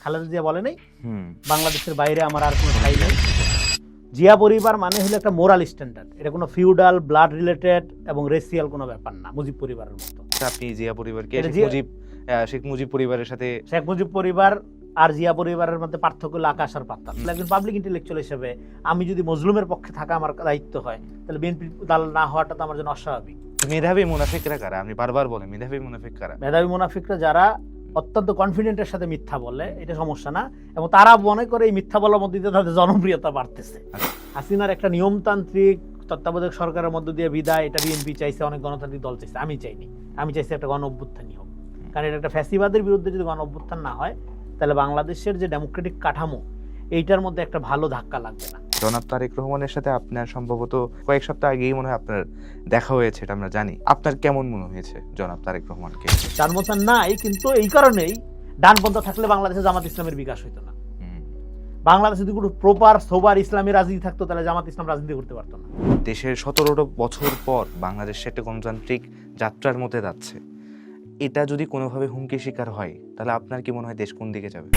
খালেদা জিয়া বলে নাই বাংলাদেশের বাইরে আমার আর কোনো ঠাই নেই। জিয়া পরিবার মানে হলো একটা মোরাল স্ট্যান্ডার্ড, এটা কোনো ফিউডাল ব্লাড রিলেটেড এবং রেসিয়াল কোনো ব্যাপার না মুজিব পরিবারের মতো। আপনি জিয়া পরিবারকে শেখ মুজিব পরিবারের সাথে শেখ মুজিব পরিবার আর জিয়া পরিবারের মধ্যে পার্থক্য হলো আকাশ আর পাতাল। একজন পাবলিক ইন্টেলেকচুয়াল হিসেবে আমি যদি মজলুমের পক্ষে থাকা আমার দায়িত্ব হয়, তাহলে বিএনপি দাল না হওয়াটা তো আমার জন্য অস্বাভাবিক। মেধাবী মুনাফিকরা কারা? আপনি বারবার বলেন মেধাবী মুনাফিক কারা? মেধাবী মুনাফিকরা যারা অত্যন্ত কনফিডেন্টের সাথে মিথ্যা বলে, এটা সমস্যা না, এবং তারা মনে করে এই মিথ্যা বলার মধ্যে দিয়ে তাদের জনপ্রিয়তা বাড়তেছে। হাসিনার একটা নিয়মতান্ত্রিক তত্ত্বাবধায়ক সরকারের মধ্য দিয়ে বিদায়, এটা বিএনপি চাইছে, অনেক গণতান্ত্রিক দল চাইছে, আমি চাইনি। আমি চাইছি একটা গণ অভ্যুত্থানই হোক, কারণ এটা একটা ফ্যাসিবাদের বিরুদ্ধে যদি গণ অভ্যুত্থান না হয়, তাহলে বাংলাদেশের যে ডেমোক্রেটিক কাঠামো এইটার মধ্যে একটা ভালো ধাক্কা লাগবে না। জনাব তারেক রহমানের সাথে আপনার সম্ভবত কয়েক সপ্তাহ আগেই মনে হয় আপনার দেখা হয়েছে, এটা আমরা জানি। আপনার কেমন মনে হয়েছে জনাব তারেক রহমানকে? তার মতো নাই, কিন্তু এই কারণেই ডানপন্থা থাকলে বাংলাদেশে জামাত ইসলামের বিকাশ হইতো না। বাংলাদেশে যদি কোনো প্রপার সোবার ইসলামী রাজনীতি থাকতো, তাহলে জামাত ইসলাম রাজনীতি করতে পারতো না। দেশের 17 বছর পর বাংলাদেশ একটা গণতান্ত্রিক যাত্রার মধ্যে যাচ্ছে, এটা যদি কোনোভাবে হুমকি শিকার হয়, তাহলে আপনার কি মনে হয় দেশ কোন দিকে যাবে?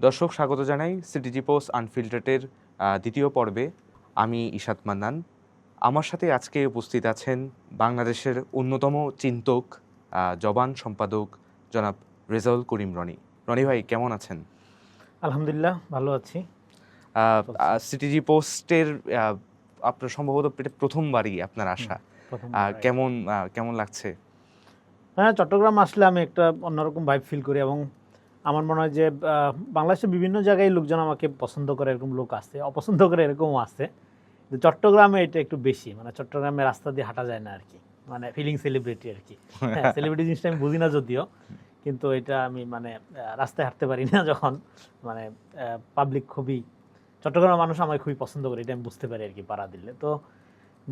দর্শক, স্বাগত জানাই সিটিজি পোস্ট আনফিল্টারের দ্বিতীয় পর্বে। আমি ইশাত মান্নান। আমার সাথে আজকে উপস্থিত আছেন বাংলাদেশের অন্যতম চিন্তক, জবান সম্পাদক জনাব রেজাউল করিম রনি। রনি ভাই, কেমন আছেন? আলহামদুলিল্লাহ, ভালো আছি। সিটিজি পোস্টের আপনার সম্ভবত প্রথমবারই আপনার আসা, কেমন লাগছে? হ্যাঁ, চট্টগ্রাম আসলে আমি একটা অন্যরকম ভাইব ফিল করি, এবং আমার মনে হয় যে বাংলাদেশের বিভিন্ন জায়গায় লোকজন আমাকে পছন্দ করে, এরকম লোক আছে, অপছন্দ করে এরকমও আছে। কিন্তু চট্টগ্রামে এটা একটু বেশি, মানে চট্টগ্রামে রাস্তা দিয়ে হাঁটা যায় না আর কি, মানে ফিলিং সেলিব্রিটি আর কি। হ্যাঁ, সেলিব্রিটি জিনিসটা আমি বুঝি না যদিও, কিন্তু এটা আমি মানে রাস্তায় হাঁটতে পারি না যখন, মানে পাবলিক খুবই, চট্টগ্রামের মানুষ আমাকে খুবই পছন্দ করে, এটা আমি বুঝতে পারি আর কি। পাড়া দিলে তো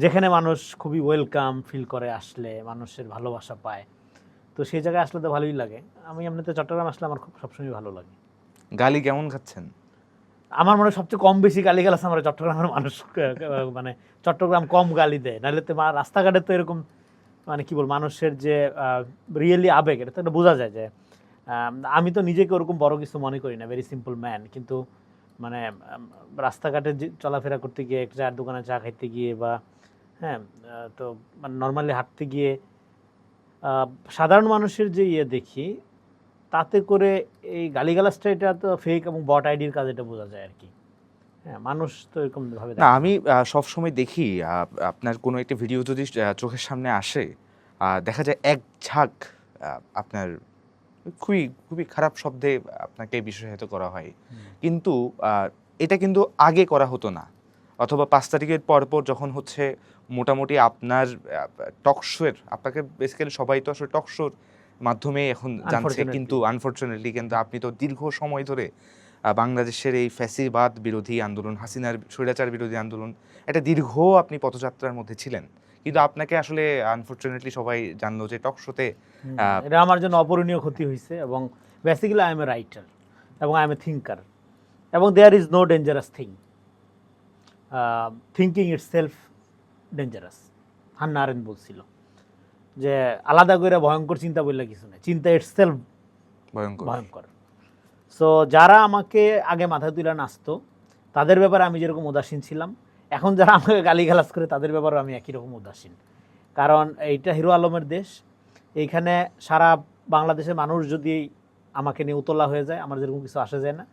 যেখানে মানুষ খুবই ওয়েলকাম ফিল করে, আসলে মানুষের ভালোবাসা পায়, তো সেই জায়গায় আসলে তো ভালোই লাগে। আমি এমনিতে চট্টগ্রাম আসলে আমার খুব সবসময় ভালো লাগে। গালি কেমন খাচ্ছেন? আমার মনে হয় সবচেয়ে কম বেশি গালি গালাস আমার চট্টগ্রামের মানুষ, মানে চট্টগ্রাম কম গালি দেয়, নাহলে তো রাস্তাঘাটে তো এরকম, মানে কি বল, মানুষের যে রিয়েলি আবেগ, এটা তো একটা বোঝা যায়। যে আমি তো নিজেকে ওরকম বড় কিছু মনে করি না, ভেরি সিম্পল ম্যান, কিন্তু মানে রাস্তাঘাটে চলাফেরা করতে গিয়ে, একটা চায়ের দোকানে চা খাইতে গিয়ে, বা হ্যাঁ, তো মানে নর্মালি হাঁটতে গিয়ে সাধারণ মানুষের যে দেখি, তাতে করে এই গালিগালাজটা এটা তো ফেক এবং বট আইডির কাজ, এটা বোঝা যায় আর কি। হ্যাঁ, মানুষ তো এরকম ভাবে না, আমি সবসময় দেখি আপনার কোনো একটা ভিডিও যদি চোখের সামনে আসে, দেখা যায় এক ঝাঁক আপনার খুবই খুবই খারাপ শব্দে আপনাকে বিশেষায়িত করা হয়, কিন্তু এটা কিন্তু আগে করা হতো না, অথবা 5 তারিখের পরপর যখন হচ্ছে মোটামুটি আপনার টকশোর, আপনাকে বেসিক্যালি সবাই তো আসলে টকশোর মাধ্যমে এখন জানছে, কিন্তু আনফরচুনেটলি কিন্তু আপনি তো দীর্ঘ সময় ধরে বাংলাদেশের এই ফ্যাসিবাদ বিরোধী আন্দোলন, হাসিনার স্বৈরাচার বিরোধী আন্দোলন, একটা দীর্ঘ আপনি পথযাত্রার মধ্যে ছিলেন, কিন্তু আপনাকে আসলে আনফরচুনেটলি সবাই জানলো যে টকশোতে। এটা আমার জন্য অপূরণীয় ক্ষতি হয়েছে, এবং basically I am a writer এবং আই এম এ থিঙ্কার, এবং there is no dangerous thing, thinking itself dangerous. Hannah Arendt বলছিল যে আলাদা করে ভয়ঙ্কর চিন্তা বললে কিছু নেই, চিন্তা ইটসেলফ ভয়ঙ্কর। সো যারা আমাকে আগে মাথায় তুলে নাচতো, তাদের ব্যাপারে আমি যেরকম উদাসীন ছিলাম, এখন যারা আমাকে গালিগালাজ করে তাদের ব্যাপারে আমি একই রকম উদাসীন। কারণ এইটা হিরো আলমের দেশ, এইখানে সারা বাংলাদেশের মানুষ যদি আমাকে নিয়ে উতলা হয়ে যায়, আমার যেরকম কিছু আসে যায় না।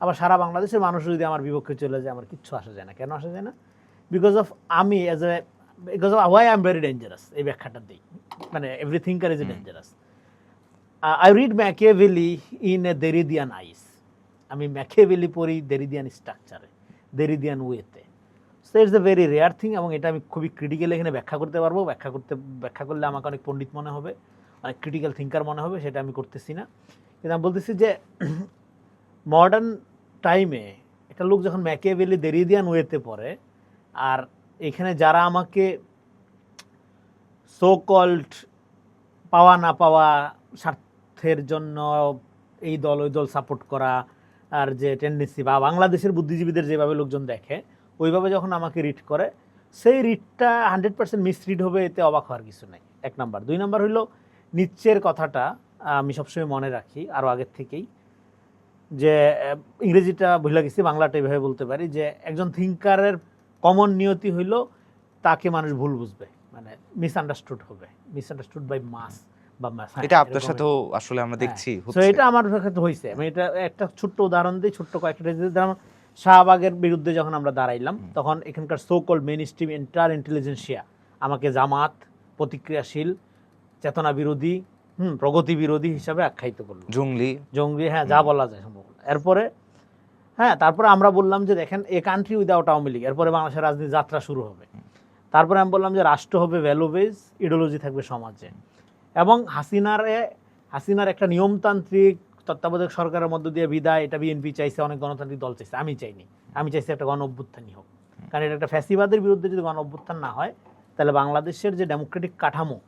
আবার সারা বাংলাদেশের মানুষ যদি আমার বিপক্ষে চলে যায়, আমার কিচ্ছু আসে যায় না। কেন আসে যায় না? বিকজ অফ আমি because of why I am very dangerous, এই ব্যাখ্যাটা দিই, মানে every thinker is dangerous. I read Machiavelli in a Derridian eyes. আমি ম্যাকিয়াভেলি পড়ি ডেরিডিয়ান স্ট্রাকচারে, ডেরিডিয়ান ওয়েতে। So it's a very rare thing, এবং এটা আমি খুবই ক্রিটিক্যাল এখানে ব্যাখ্যা করতে পারবো। ব্যাখ্যা করলে আমাকে অনেক পণ্ডিত মনে হবে, অনেক ক্রিটিক্যাল থিঙ্কার মনে হবে, সেটা আমি করতেছি না। কিন্তু আমি বলতেছি যে মডার্ন টাইমে একটা লোক যখন ম্যাকিয়াভেলি ডেরিডিয়ান ওয়েতে পড়ে, আর এখানে যারা আমাকে সো কল্ড পাওয়া না পাওয়া স্বার্থের জন্য এই দল ওই দল সাপোর্ট করা আর যে টেন্ডেন্সি বা বাংলাদেশের বুদ্ধিজীবীদের যেভাবে লোকজন দেখে ওইভাবে যখন আমাকে রিড করে সেই রিডটা 100% মিসরিড হবে, এতে অবাক হওয়ার কিছু নেই। 1 নাম্বার। 2 নাম্বার হলো নিচ্চের কথাটা আমি সবসময় মনে রাখি আরও আগের থেকেই, যে ইংরেজিটা ভুলে গেছি, বাংলাটা এইভাবে বলতে পারি যে একজন থিঙ্কারের কমন নিয়তি হইল তাকে মানুষ ভুল বুঝবে, মানে মিসআন্ডারস্টুড হবে, মিসআন্ডারস্টুড বাই মাস বা মাস। এটা আপনার সাথেও আসলে আমরা দেখছি তো এটা আমার ক্ষেত্রে হয়েছে। আমি এটা একটা ছোট্ট উদাহরণ দিই, ছোট্ট কয়েকটা যেমন শাহবাগের বিরুদ্ধে যখন আমরা দাঁড়াইলাম তখন এখানকার সো কল্ড মেইন স্ট্রিম এন্টার ইন্টেলিজেন্সিয়া আমাকে জামাত, প্রতিক্রিয়াশীল, চেতনা বিরোধী, প্রগতি বিরোধী হিসাবে আখ্যায়িত করলো, জঙ্গলি, হ্যাঁ যা বলা যায় সম্ভব। এরপরে তারপরে আমরা বললাম যে দেখেন a country without Awami League, এরপরে বাংলাদেশের রাজনীতি যাত্রা শুরু হবে। তারপরে আমি বললাম যে রাষ্ট্র হবে ভ্যালু বেস, ইডিওলজি থাকবে সমাজে, এবং হাসিনার একটা নিয়মতান্ত্রিক তত্ত্বাবধায়ক সরকারের মধ্য দিয়ে বিদায়, এটা বিএনপি চাইছে, অনেক গণতান্ত্রিক দল চাইছে, আমি চাইনি। আমি চাইছি একটা গণ অভ্যুত্থানই হোক, কারণ এটা একটা ফ্যাসিবাদের বিরুদ্ধে যদি গণ অভ্যুত্থান না হয় তাহলে বাংলাদেশের যে ডেমোক্রেটিক কাঠামো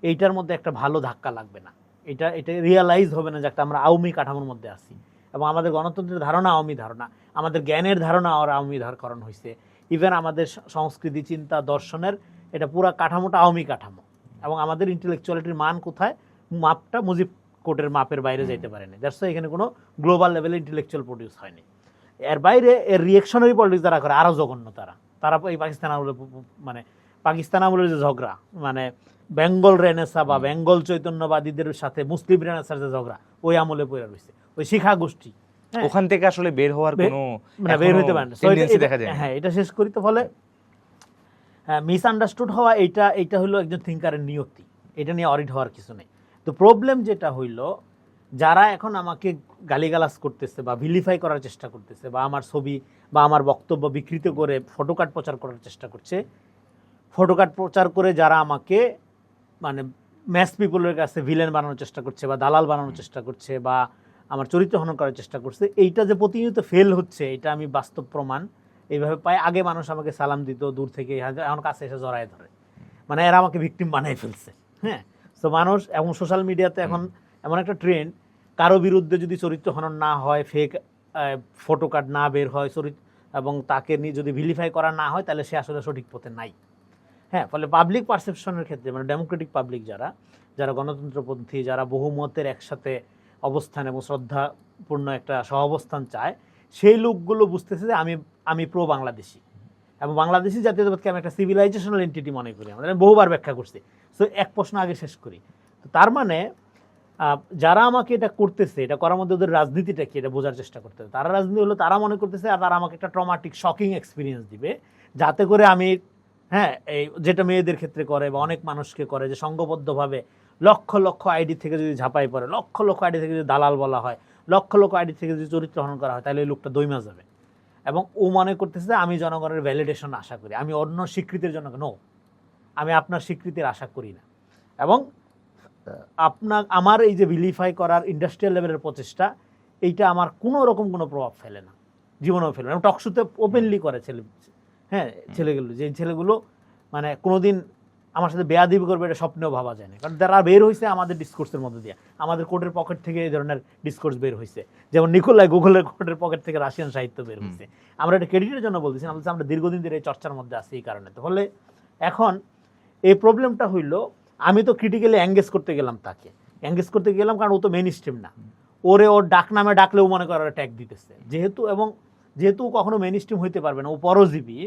এইটার মধ্যে একটা ভালো ধাক্কা লাগবে না, এটা রিয়ালাইজ হবে না যে একটা আমরা আওয়ামী কাঠামোর মধ্যে আছি, এবং আমাদের গণতন্ত্রের ধারণা আওয়ামী ধারণা, আমাদের জ্ঞানের ধারণা আর আওয়ামী ধারণ হয়েছে, ইভেন আমাদের সংস্কৃতি, চিন্তা, দর্শনের এটা পুরা কাঠামোটা আওয়ামী কাঠামো, এবং আমাদের ইন্টেলেকচুয়ালিটির মান কোথায়, মাপটা মুজিব কোর্টের মাপের বাইরে যাইতে পারেনি। দ্যাটস এখানে কোনো গ্লোবাল লেভেলে ইন্টেলেকচুয়াল প্রডিউস হয়নি। এর বাইরে এর রিয়েকশনারি পলিটিক্স যারা করে আরও জঘন্য, তারা এই পাকিস্তান আমলে, মানে পাকিস্তান আমলের যে ঝগড়া, মানে বেঙ্গল রেনেসা বা বেঙ্গল চৈতন্যবাদীদের সাথে মুসলিম রেনেসার যে ঝগড়া, ওই আমলে পড়ে রয়েছে, ওই শিখা গোষ্ঠী, ওখান থেকে আসলে বের হওয়ার কোনো বের হইতে পারে না। টেন্ডেন্সি দেখা যায়। হ্যাঁ, এটা শেষ করি। তো ফলে মিসআন্ডারস্টুড হওয়া এইটা হলো একজন থিঙ্কারের নিয়তি, এটা নিয়ে অডিট হওয়ার কিছু নেই। তো প্রবলেম যেটা হইল, যারা এখন আমাকে গালিগালাজ করতেছে বা ভিলিফাই করার চেষ্টা করতেছে বা আমার ছবি বা আমার বক্তব্য বিকৃত করে ফটোকার্ড প্রচার করার চেষ্টা করছে, ফটোকার্ড প্রচার করে যারা আমাকে মানে ম্যাস পিপলের কাছে ভিলেন বানানোর চেষ্টা করছে বা দালাল বানানোর চেষ্টা করছে বা আমার চরিত্র হনন করার চেষ্টা করছে, এইটা যে প্রতিনিয়ত ফেল হচ্ছে এটা আমি বাস্তব প্রমাণ এইভাবে পাই। আগে মানুষ আমাকে সালাম দিত দূর থেকে, এখন কাছে এসে জড়ায় ধরে, মানে এরা আমাকে ভিকটিম বানিয়ে ফেলছে। হ্যাঁ, তো মানুষ এবং সোশ্যাল মিডিয়াতে এখন এমন একটা ট্রেন্ড, কারো বিরুদ্ধে যদি চরিত্র হনন না হয়, ফেক ফটোকার্ড না বের হয় এবং তাকে যদি ভিলিফাই করা না হয়, তাহলে সে আসলে সঠিক পথে নাই। হ্যাঁ, ফলে পাবলিক পারসেপশনের ক্ষেত্রে, মানে ডেমোক্রেটিক পাবলিক যারা গণতন্ত্রপন্থী, যারা বহুমতের একসাথে অবস্থান এবং শ্রদ্ধাপূর্ণ একটা সহাবস্থান চায়, সেই লোকগুলো বুঝতেছে যে আমি প্রো বাংলাদেশি, এবং বাংলাদেশি জাতীয়তাবাদকে আমি একটা সিভিলাইজেশনাল এন্টিটি মনে করি। আমাদের বহুবার ব্যাখ্যা করছি। সো এক প্রশ্ন আগে শেষ করি। তো তার মানে যারা আমাকে এটা করতেছে, এটা করার মধ্যে ওদের রাজনীতিটা কি, এটা বোঝার চেষ্টা করতে হবে। তারা রাজনীতি হলো তারা মনে করতেছে আর তারা আমাকে একটা ট্রমাটিক শকিং এক্সপিরিয়েন্স দিবে, যাতে করে আমি এই যেটা মেয়েদের ক্ষেত্রে করে বা অনেক মানুষকে করে, যে সংঘবদ্ধভাবে লক্ষ লক্ষ আইডি থেকে যদি ঝাঁপাই পড়ে, লক্ষ লক্ষ আইডি থেকে যদি দালাল বলা হয়, লক্ষ লক্ষ আইডি থেকে যদি চরিত্র হনন করা হয়, তাহলে এই লোকটা দইমা যাবে। এবং ও মনে করতেছে আমি জনগণের ভ্যালিডেশন আশা করি, আমি অন্য স্বীকৃতির জন্য আমি আপনার স্বীকৃতির আশা করি না। এবং আমার এই যে ভিলিফাই করার ইন্ডাস্ট্রিয়াল লেভেলের প্রচেষ্টা, এইটা আমার কোনো রকম কোনো প্রভাব ফেলে না, জীবনেও ফেলে না। টকশোতে ওপেনলি করে ছেলেগুলো, যে ছেলেগুলো মানে কোনোদিন আমার সাথে বেয়াদবি করবে এটা স্বপ্নেও ভাবা যায় না, কারণ যারা বের হয়েছে আমাদের ডিসকোর্সের মধ্যে দিয়ে, আমাদের কোর্টের পকেট থেকে এই ধরনের ডিসকোর্স বের হয়েছে। যেমন নিকোলাই গুগলের কোর্টের পকেট থেকে রাশিয়ান সাহিত্য বের হয়েছে। আমরা এটা ক্রেডিটের জন্য বলতেছি, আমরা দীর্ঘদিন ধরে এই চর্চার মধ্যে আছি এই কারণে। তো হলে এখন এই প্রবলেমটা হইল, আমি তো ক্রিটিক্যালি এঙ্গেজ করতে গেলাম, কারণ ও তো মেইন স্ট্রিম না, ওর ডাক নামে ডাকলেও মনে করে ট্যাগ দিতেছে, যেহেতু কখনো মেইন স্ট্রিম হইতে পারবে না, ও পরজীবী,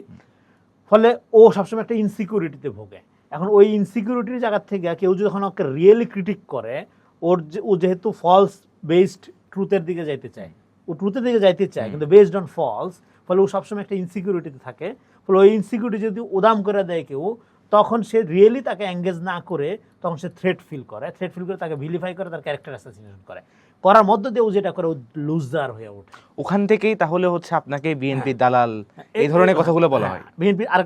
ফলে ও সবসময় একটা ইনসিকিউরিটিতে ভোগে। এখন ওই ইনসিকিউরিটির জায়গা থেকে কেউ যখন ওকে রিয়েলি ক্রিটিক করে, ও যেহেতু ফলস বেসড ট্রুথের দিকে যাইতে চায়, কিন্তু বেসড অন ফলস, ফলে ও সবসময় একটা ইনসিকিউরিটিতে থাকে। ফলে ওই ইনসিকিউরিটি যদি উদাম করে দেয় কেউ, তখন সে রিয়েলি তাকে এঙ্গেজ না করে, তখন সে থ্রেট ফিল করে তাকে ভিলিফাই করে, তার ক্যারেক্টার অ্যাসাসিনেশন করার মধ্য দিয়ে ও যেটা করে, ও লুজার হয়ে ওঠে। ওখান থেকেই তাহলে হচ্ছে আপনাকে বিএনপি দালাল এই ধরনের কথাগুলো বলা হয়।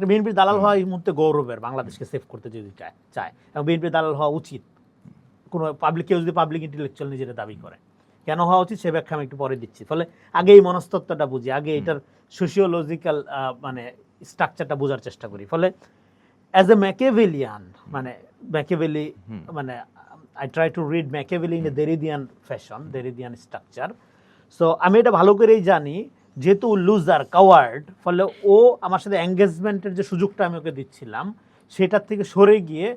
বিএনপির দালাল হওয়া এই মুহূর্তে গৌরবের, বাংলাদেশকে সেভ করতে যদি চায়, এবং বিএনপির দালাল হওয়া উচিত। কোনো কেউ যদি পাবলিক ইন্টেলেকচুয়াল নিজের দাবি করে, কেন হওয়া উচিত সে ব্যাখ্যা আমি একটু পরে দিচ্ছি। ফলে আগে এই মনস্তত্ত্বটা বুঝি, আগে এটার সোশিওলজিক্যাল মানে স্ট্রাকচারটা বোঝার চেষ্টা করি। ফলে অ্যাজ এ ম্যাকিয়াভেলিয়ান, মানে ম্যাকিয়াভেলি, মানে I try to read Machiavelli in a Derridean fashion, Derridean structure. So আমি এটা ভালো করেই জানি, যেহেতু লুজার, কাওয়ার্ড, ফলে ও আমার সাথে এঙ্গেজমেন্টের যে সুযোগটা আমি ওকে দিচ্ছিলাম সেটার থেকে সরে গিয়ে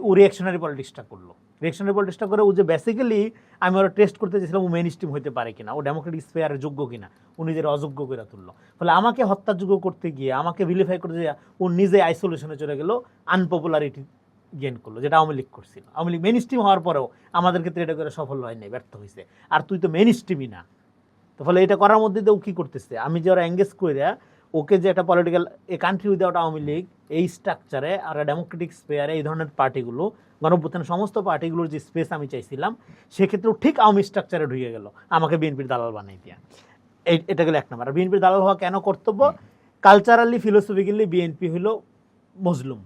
ও রিঅ্যাকশনারি পলিটিক্সটা করলো। রিঅ্যাকশনারি পলিটিক্সটা করে ও যে বেসিক্যালি আমি ওরা টেস্ট করতে চেয়েছিলাম ও মেইন স্ট্রিম হতে পারে কিনা, ও ডেমোক্রেটিক স্পেয়ারের যোগ্য কিনা, ও নিজের অযোগ্য করে তুললো। ফলে আমাকে হত্যাযোগ্য করতে গিয়ে, আমাকে ভিলিফাই করতে গিয়ে ও নিজে আইসোলেশনে চলে গেল, আনপপুলারিটি গেইন করলো, যেটা আওয়ামী লীগ করছিল। আওয়ামী লীগ মেইন স্ট্রিম হওয়ার পরেও আমাদের ক্ষেত্রে এটা করে সফল হয়নি, ব্যর্থ হয়েছে। আর তুই তো মেইন স্ট্রিমই না। তো ফলে এটা করার মধ্যে দিয়ে ও কী করতেছে, আমি যে ওরা এঙ্গেজ করে ওকে যে একটা political a country without Awami League এই স্ট্রাকচারে আর ডেমোক্রেটিক স্পেয়ারে এই ধরনের পার্টিগুলো, গণঅভ্যুত্থানের সমস্ত পার্টিগুলোর যে স্পেস আমি চাইছিলাম সেক্ষেত্রেও ঠিক আওয়ামী স্ট্রাকচারে ঢুকে গেল, আমাকে বিএনপির দালাল বানাই দিয়া। এটা গেল এক নম্বর। আর বিএনপির দালাল হওয়া কেন কর্তব্য? কালচারালি, ফিলোসফিক্যালি বিএনপি হলো মজলুম।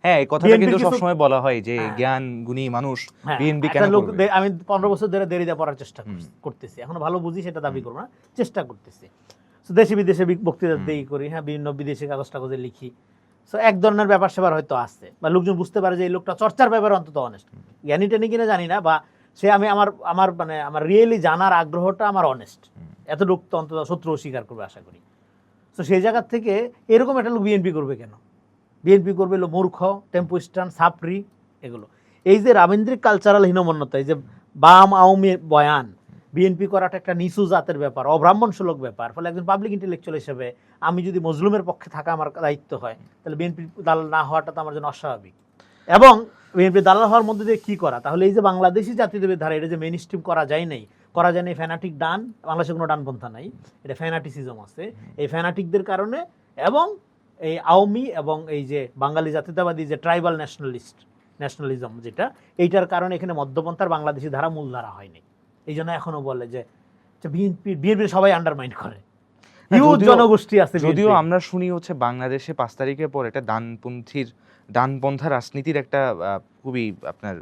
হ্যাঁ, এই কথাটা কিন্তু সবসময় বলা হয় যে জ্ঞান গুণী মানুষ বিএনপি কেন করবে। আমি 15 বছর ধরে দেরিতে পড়ার চেষ্টা করতেছি, এখনো ভালো বুঝি সেটা দাবি করবো না, চেষ্টা করতেছি। সো দেশে বিদেশে বক্তৃতা দেই করি, হ্যাঁ, বিভিন্ন বিদেশি কাগজ টাগজে লিখি। সো এক ধরনের ব্যাপার সেবার হয়তো আছে, বা লোকজন বুঝতে পারে যে এই লোকটা চর্চার ব্যাপারে অন্তত অনেস্ট। জ্ঞানী টেনি কিনা জানি না, বা সে আমি আমার রিয়েলি জানার আগ্রহটা আমার অনেস্ট, এত লোক তো অন্তত শত্রু স্বীকার করবে আশা করি। সো সেই জায়গার থেকে এরকম একটা লোক বিএনপি করবে কেন? বিএনপি করবে হলো মূর্খ, টেম্পোস্টান, সাপরি, এগুলো। এই যে রাবীন্দ্রিক কালচারাল হীনমন্যতা, এই যে বাম আওয়ামী বয়ান, বিএনপি করাটা একটা নিচু জাতের ব্যাপার, অব্রাহ্মণসুলভ ব্যাপার। ফলে একজন পাবলিক ইন্টেলেকচুয়াল হিসেবে আমি যদি মজলুমের পক্ষে থাকা আমার দায়িত্ব হয়, তাহলে বিএনপি দালাল না হওয়াটা তো আমার জন্য অস্বাভাবিক। এবং বিএনপি দালাল হওয়ার মধ্যে দিয়ে কী করা, তাহলে এই যে বাংলাদেশি জাতীয়তাবাদের ধারা, এটা যে মেইন স্ট্রিম করা যায় নাই, ফ্যানাটিক ডান, বাংলাদেশে কোনো ডানপন্থা নাই, এটা ফ্যানাটিসিজম আছে। এই ফ্যানাটিকদের কারণে এবং এই আওয়ামী এবং এই যে বাঙালি জাতীয়তাবাদী যে ট্রাইবাল ন্যাশনালিজম যেটা, এইটার কারণে এখানে মধ্যপন্থার বাংলাদেশি ধারা মূল ধারা হয়নি। এই জন্য এখনো বলে যে বিএনপি সবাই আন্ডারমাইন্ড করে, হিউজ জনগোষ্ঠী আছে। যদিও আমরা শুনি হচ্ছে বাংলাদেশে 5 তারিখের পর একটা ডানপন্থা রাজনীতির একটা খুবই আপনার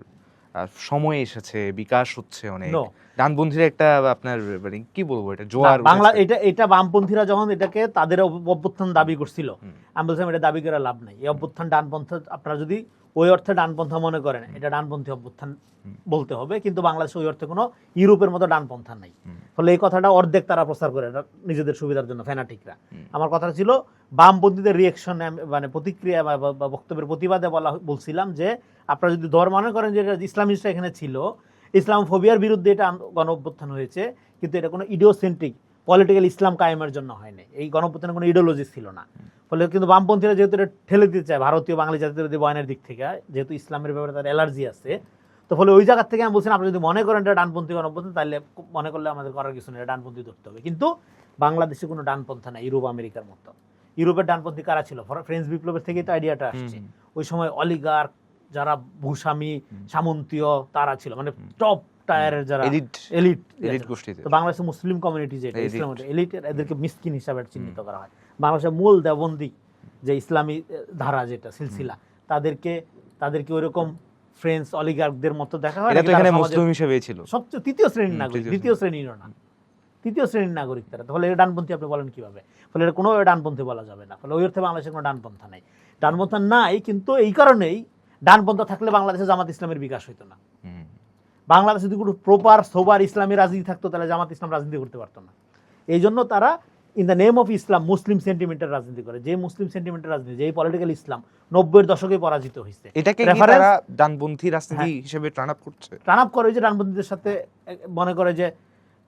সময় এসেছে, বিকাশ হচ্ছে অনেক। ডানপন্থীরা একটা আপনার মানে কি বলবো, এটা জোয়ার বাংলা, এটা বামপন্থীরা যখন এটাকে তাদের অভ্যুত্থান দাবি করছিল, আমি বলছিলাম এটা দাবি করে লাভ নাই। এই অভ্যুত্থান ডানপন্থা, আপনারা যদি ওই অর্থে ডানপন্থা মনে করেন, এটা ডানপন্থী অভ্যুত্থান বলতে হবে, কিন্তু বাংলাদেশে ওই অর্থে কোনো ইউরোপের মতো ডানপন্থা নাই। ফলে এই কথাটা অর্ধেক তারা প্রচার করে নিজেদের সুবিধার জন্য, ফ্যানাটিকরা। আমার কথা ছিল বামপন্থীদের রিয়েকশন, মানে প্রতিক্রিয়া বা বক্তব্যের প্রতিবাদে বলছিলাম যে আপনারা যদি ধর মনে করেন যে ইসলামিস্টরা এখানে ছিল, ইসলামোফোবিয়ার বিরুদ্ধে এটা গণ অভ্যুত্থান হয়েছে, কিন্তু এটা কোনো ইডিওসেন্ট্রিক পলিটিক্যাল ইসলাম কায়েমের জন্য হয়নি, এই গণ অভ্যুত্থানের কোনো ইডিওলজি ছিল না। ফলে কিন্তু বামপন্থীরা যেহেতু এটা ঠেলে দিতে চায় ভারতীয় বাঙালি জাতীয়তাবাদী বয়ানের দিক থেকে, যেহেতু ইসলামের ব্যাপারে তার অ্যালার্জি আছে, তো ফলে ওই জায়গার থেকে আমি বলছিলাম আপনি যদি মনে করেন এটা ডানপন্থী গণ অভ্যুত্থান, তাহলে মনে করলে আমাদের করার কিছু নেই, ডানপন্থী ধরতে হবে। কিন্তু বাংলাদেশে কোনো ডানপন্থা নাই ইউরোপ আমেরিকার মতো। ইউরোপের ডানপন্থী কারা ছিল? ফ্রেঞ্চ বিপ্লবের থেকেই তো আইডিয়াটা আসছে। ওই সময় অলিগার্ক, যারা ভূস্বামী, সামন্তীয়, তারা ছিল মানে টপ টায়ারের যারা এলিট গোষ্ঠী। তো বাংলাদেশে মুসলিম কমিউনিটি যেটা ইসলাম এলিট, এদেরকে মিসকিন হিসাবে চিহ্নিত করা হয়। বাংলাদেশের মূল দেওবন্দি যে ইসলামী ধারা যেটা সিলসিলা, তাদেরকে ওইরকম ফ্রেঞ্চ অলিগার্কদের মতো দেখা হয়। এটা তো এখানে মুসলিম হিসেবে ছিল সবচেয়ে তৃতীয় শ্রেণীর নাগরিক, দ্বিতীয় শ্রেণীরও না, তৃতীয় শ্রেণীর নাগরিক তারা। তাহলে এটা ডানপন্থী আপনি বলেন কিভাবে? ফলে এটা কোনো ডানপন্থী বলা যাবে না। ফলে ওই অর্থে বাংলাদেশে কোনো ডানপন্থা নাই। ডানপন্থা নাই, কিন্তু এই কারণেই ডানপন্থা থাকলে বাংলাদেশে জামাত ইসলামের বিকাশ হইতো না। বাংলাদেশে যদি কোনো প্রপার সোবার ইসলামী রাজনীতি থাকতো, তাহলে জামাত ইসলাম রাজনীতি করতে পারতো না। এই জন্য তারা in the name of Islam মুসলিম সেন্টিমেন্টের রাজনীতি করে, যে মুসলিম সেন্টিমেন্টের রাজনীতি, যে পলিটিক্যাল ইসলাম 90-এর দশকে পরাজিত হয়েছে। এটাকে কি তারা ডানপন্থী রাজনীতি হিসেবে টার্ন আপ করছে? টার্ন আপ করে যে ডানপন্থীদের সাথে মনে করে যে,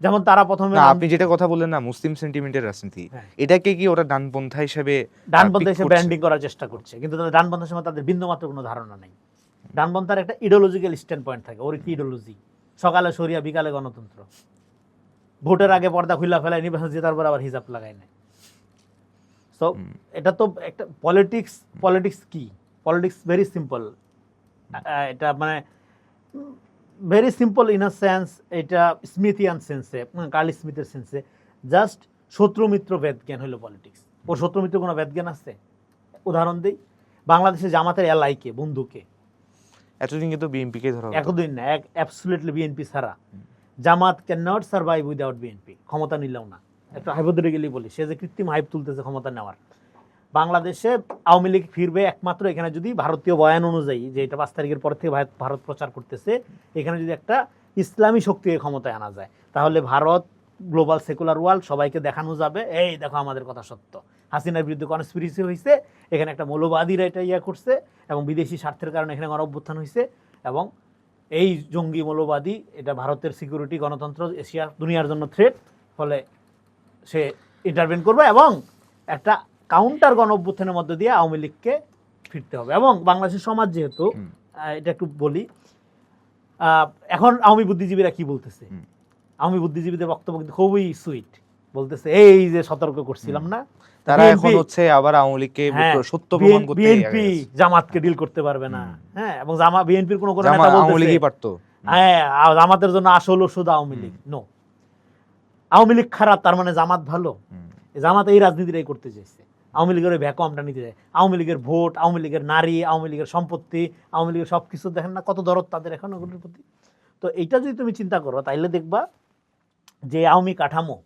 যেমন তারা প্রথমে আপনি যেটা কথা বললেন না মুসলিম সেন্টিমেন্টের রাজনীতি, এটাকে কি ওরা ডানপন্থা হিসেবে ব্র্যান্ডিং করার চেষ্টা করছে? কিন্তু তাদের ডানপন্থার সময় তাদের বিন্দুমাত্র কোনো ধারণা নেই। ডানপন্থার একটা ইডিওলজিক্যাল স্ট্যান্ড পয়েন্ট থাকে। ওর কি ইডিওলজি? সকালে শরিয়া, বিকালে গণতন্ত্র, ভোটের আগে পর্দা খুলে ফেলায়, নির্বাচন জেতার পর আবার হিজাব লাগায় নেয়। সো এটা তো একটা পলিটিক্স কি? Politics very simple. এটা মানে very simple in a sense, এটা স্মিথিয়ান সেন্সে, কার্ল স্মিথের সেন্সে, জাস্ট শত্রু মিত্র ভেদজ্ঞান হলো পলিটিক্স। ওর শত্রু মিত্র কোনো ভেদজ্ঞান আছে? উদাহরণ দিই, বাংলাদেশে জামাতের এলআইকে, বন্ধুকে এতদিন কিন্তু বিএনপিকে ধরা, এতদিন না, অ্যাবসলিউটলি বিএনপি ছাড়া Jamaat can not survive without BNP. ক্ষমতা নিলেও না। একটা হাইপোথেটিক্যালি বলি, সে যে কৃত্রিম হাইপ তুলতেছে ক্ষমতা নেওয়ার, বাংলাদেশে আওয়ামী লীগ ফিরবে একমাত্র এখানে যদি ভারতীয় বয়ান অনুযায়ী, যে এটা 5 তারিখের পর থেকে ভারত প্রচার করতেছে, এখানে যদি একটা ইসলামী শক্তিকে ক্ষমতায় আনা যায়, তাহলে ভারত গ্লোবাল সেকুলার ওয়ার্ল্ড সবাইকে দেখানো যাবে, এই দেখো আমাদের কথা সত্য, হাসিনার বিরুদ্ধে কনস্পিরেসি হয়েছে, এখানে একটা মৌলবাদীরা এটা করছে, এবং বিদেশি স্বার্থের কারণে এখানে গণঅভ্যুত্থান হয়েছে, এবং এই জঙ্গি মৌলবাদী এটা ভারতের সিকিউরিটি, গণতন্ত্র, এশিয়া, দুনিয়ার জন্য থ্রেট, ফলে সে ইন্টারভেন করবে এবং একটা কাউন্টার গণঅভ্যুত্থানের মধ্য দিয়ে আওয়ামী লীগকে ফিরতে হবে। এবং বাংলাদেশের সমাজ যেহেতু, এটা একটু বলি, এখন আওয়ামী বুদ্ধিজীবীরা কি বলতেছে, আওয়ামী বুদ্ধিজীবীদের বক্তব্য কিন্তু খুবই সুইট, বলতেছে এই যে সতর্ক করছিলাম না, তারা এখন হচ্ছে আবার আওয়ামী লীগকে সত্য প্রমাণ করতে, বিএনপি জামাতকে ডিল করতে পারবে না, হ্যাঁ, এবং বিএনপির কোনো নেতা বলতেছে আওয়ামী লীগই পারতো, হ্যাঁ জামাতের জন্য আসল ওষুধ আওয়ামী লীগ। নো, আওয়ামী লীগ খারাপ তার মানে জামাত ভালো? জামাত এই রাজনীতিটাই করতে চাইছে, আওয়ামী লীগের ওই ভ্যাকুয়ামটা নিতে চায়, আওয়ামী লীগের ভোট, আওয়ামী লীগের নারী, আওয়ামী লীগের সম্পত্তি, আওয়ামী লীগের সব কিছু দেখেন না কত দরদ তাদের এখন ওগুলোর প্রতি। তো এইটা যদি তুমি চিন্তা করো তাইলে দেখবা যে আওয়ামী কাঠামো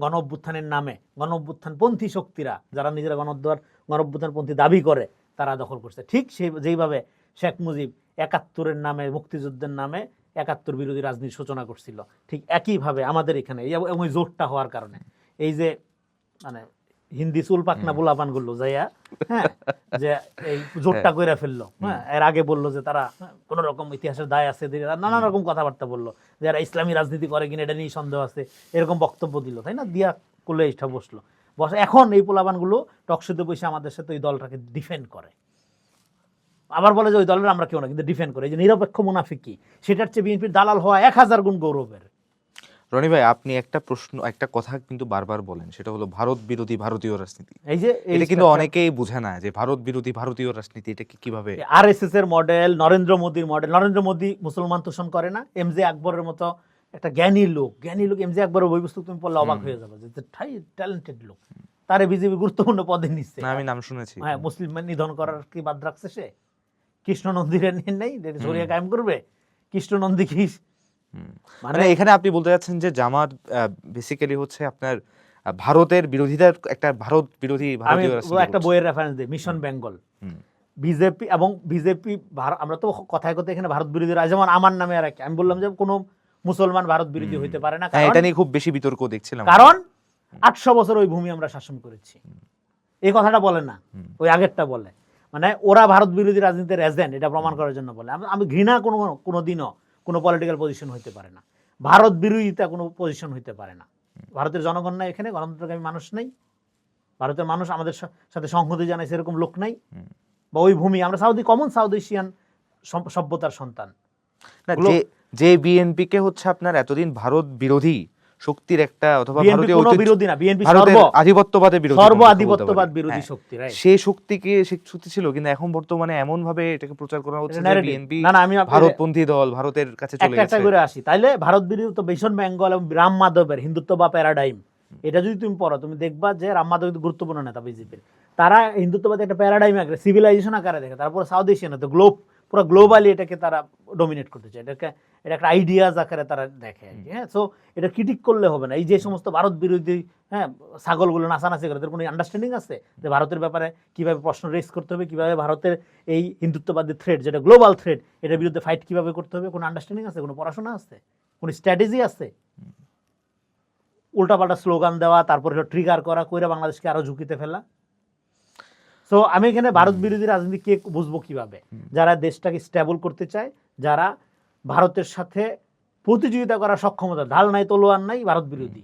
গণ অভ্যুত্থানের নামে গণ-অভ্যুত্থানপন্থী শক্তিরা, যারা নিজেরা গণ-অভ্যুত্থানপন্থী দাবি করে, তারা দখল করছে। ঠিক যেইভাবে শেখ মুজিব ৭১-এর নামে, মুক্তিযুদ্ধের নামে ৭১ বিরোধী রাজনীতির সূচনা করছিল, ঠিক একইভাবে আমাদের এখানে এবং ওই জোটটা হওয়ার কারণে এই যে মানে হিন্দি চুল পাকনা বোলাপান করলো যাইয়া, হ্যাঁ, যে এই জোটটা কইরা ফেললো, হ্যাঁ, এর আগে বললো যে তারা কোন রকম ইতিহাসের দায় আছে, নানা রকম কথাবার্তা বললো, যারা ইসলামী রাজনীতি করে কিনা এটা নিয়ে সন্দেহ আছে, এরকম বক্তব্য দিল, তাই না, দিয়া করলে এইটা বসলো। এখন এই পোলাপানগুলো টকশোতে বসে আমাদের সাথে ওই দলটাকে ডিফেন্ড করে, আবার বলে যে ওই দলের আমরা কেউ না, কিন্তু ডিফেন্ড করে, এই যে নিরপেক্ষ মুনাফিকি, সেটার চেয়ে বিএনপির দালাল হওয়া 1000 গুণ গৌরবের। রনি ভাই, আপনি একটা কথা কিন্তু বারবার বলেন, সেটা হলো ভারত বিরোধী ভারতীয় রাজনীতি। এই যে এটা কিন্তু অনেকেই বুঝে না যে ভারত বিরোধী ভারতীয় রাজনীতি এটা কিভাবে। আরএসএস এর মডেল, নরেন্দ্র মোদীর মডেল। নরেন্দ্র মোদী মুসলমান তোষণ করে না, এমজে আকবরের মতো একটা জ্ঞানী লোক, এমজে আকবরের বই পুস্তক তুমি পড়লে অবাক হয়ে যাবে, যে ট্যালেন্টেড লোক, তারে বিজেপি গুরুত্বপূর্ণ পদে নিচ্ছে। আমি নাম শুনেছি। হ্যাঁ, মুসলিম নিধন করার কি বাদ রাখছে সে? কৃষ্ণ নন্দীরে নেই, শরিয়া কায়েম করবে, কৃষ্ণ নন্দী কি মানে এখানে আপনি বলতে যাচ্ছেন যে জামাত বেসিক্যালি হচ্ছে আপনার ভারতের বিরোধিতার একটা ভারত বিরোধী ভারতীয় রাজনীতি। একটা বইয়ের রেফারেন্স দিই, মিশন বেঙ্গল। বিজেপি আমরা তো কথায় কথায় এখানে ভারত বিরোধী, যেমন আমার নামে আর আমি বললাম যে কোনো মুসলমান ভারত বিরোধী হইতে পারে না, এটা নিয়ে খুব বেশি বিতর্ক দেখছিলাম, কারণ 800 বছর ওই ভূমি আমরা শাসন করেছি। এই কথাটা বলে না, ওই আগেরটা বলে, মানে ওরা ভারত বিরোধী রাজনীতির এজেন্ট, এটা প্রমাণ করার জন্য বলে। আমি ঘৃণা কোনোদিনও কোনো পলিটিক্যাল পজিশন হইতে পারে না, ভারত বিরোধিতা কোনো পজিশন হইতে পারে না। ভারতের জনগণ নাই এখানে, গণতন্ত্রকামী মানুষ নাই, ভারতের মানুষ আমাদের সাথে সংহতি জানায় সেরকম লোক নাই, বা ওই ভূমি আমরা কমন সাউথ এশিয়ান সভ্যতার সন্তান। যে বিএনপি কে হচ্ছে আপনার এতদিন ভারত বিরোধী শক্তির একটা, অথবা ভারতীয় বিরোধী না, বিএনপি আধিপত্যবাদের বিরোধী, আধিপত্যবাদ বিরোধী শক্তি, সেই শক্তি ছিল, কিন্তু এখন বর্তমানে এমন ভাবে এটাকে প্রচার করা হচ্ছে যে বিএনপি ভারতপন্থী দল, ভারতের কাছে চলে গেছে। একটা করে আসি, তাইলে ভারত বিরোধী তো মিশন বেঙ্গল এবং রাম মাধবের হিন্দুত্ব বা প্যারাডাইম, এটা যদি তুমি পড়ো, তুমি দেখবা যে রাম মাধব কিন্তু গুরুত্বপূর্ণ নেতা বিজেপির। তারা হিন্দুত্ববাদ একটা প্যারাডাইম আকারে, সিভিলাইজেশন আকারে দেখে, তারপরে সাউথ এশিয়ান তো পুরো গ্লোবালি এটাকে তারা ডোমিনেট করতে চায়, এটা একটা আইডিয়াজ আকারে তারা দেখে। হ্যাঁ, সো এটা ক্রিটিক করলে হবে না। এই যে সমস্ত ভারত বিরোধী, হ্যাঁ, ছাগলগুলো নাচানাচি করে, তাদের কোনো আন্ডারস্ট্যান্ডিং আছে যে ভারতের ব্যাপারে কিভাবে প্রশ্ন রেজ করতে হবে, কিভাবে ভারতের এই হিন্দুত্ববাদী থ্রেড, যেটা গ্লোবাল থ্রেড, এটার বিরুদ্ধে ফাইট কিভাবে করতে হবে, কোনো আন্ডারস্ট্যান্ডিং আছে, কোনো পড়াশোনা আছে, কোনো স্ট্র্যাটেজি আছে? উল্টাপাল্টা স্লোগান দেওয়া, তারপরে ট্রিগার করা, কইরা বাংলাদেশকে আরো ঝুঁকিতে ফেলা। সো আমি এখানে ভারত বিরোধী রাজনীতি কে বুঝবো কিভাবে? যারা দেশটাকে স্টেবল করতে চায়, যারা ভারতের সাথে প্রতিযোগিতা করার সক্ষমতা, ঢাল নাই তলোয়ার নাই, ভারত বিরোধী।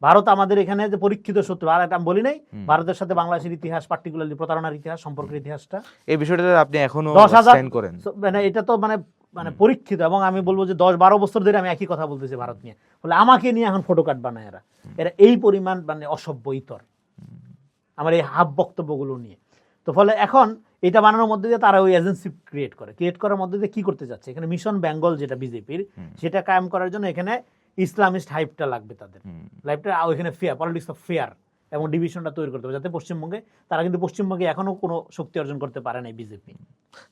ভারত আমাদের এখানে যে পরীক্ষিত শত্রু, আর এটা আমি বলি নাই, ভারতের সাথে বাংলাদেশের ইতিহাস, পার্টিকুলারলি প্রতারণার ইতিহাস, সম্পর্কের ইতিহাসটা, এই বিষয়টা আপনি এখনো স্ট্যান্ড করেন, মানে এটা তো মানে পরীক্ষিত। এবং আমি বলবো যে 10-12 বছর ধরে আমি একই কথা বলতেছি ভারত নিয়ে, বলে আমাকে নিয়ে এখন ফটোকার্ড বানায় এরা এই পরিমাণ মানে অসভ্য ইতর আমার এই হাফ বক্তব্যগুলো নিয়ে। তো ফলে এখন এটা বানানোর মধ্যে দিয়ে তারা ওই এজেন্সি ক্রিয়েট করার মধ্যে দিয়ে কি করতে যাচ্ছে, এখানে মিশন বেঙ্গল যেটা বিজেপির, সেটা কায়েম করার জন্য এখানে ইসলামিস্ট হাইপটা লাগবে, তাদের লাইফটা ওইখানে ফেয়ার, পলিটিক্স অফ ফেয়ার এবং ডিভিশনটা তৈরি করতে হবে, যাতে পশ্চিমবঙ্গে, তারা কিন্তু পশ্চিমবঙ্গে এখনো কোনো শক্তি অর্জন করতে পারে নাই বিজেপি।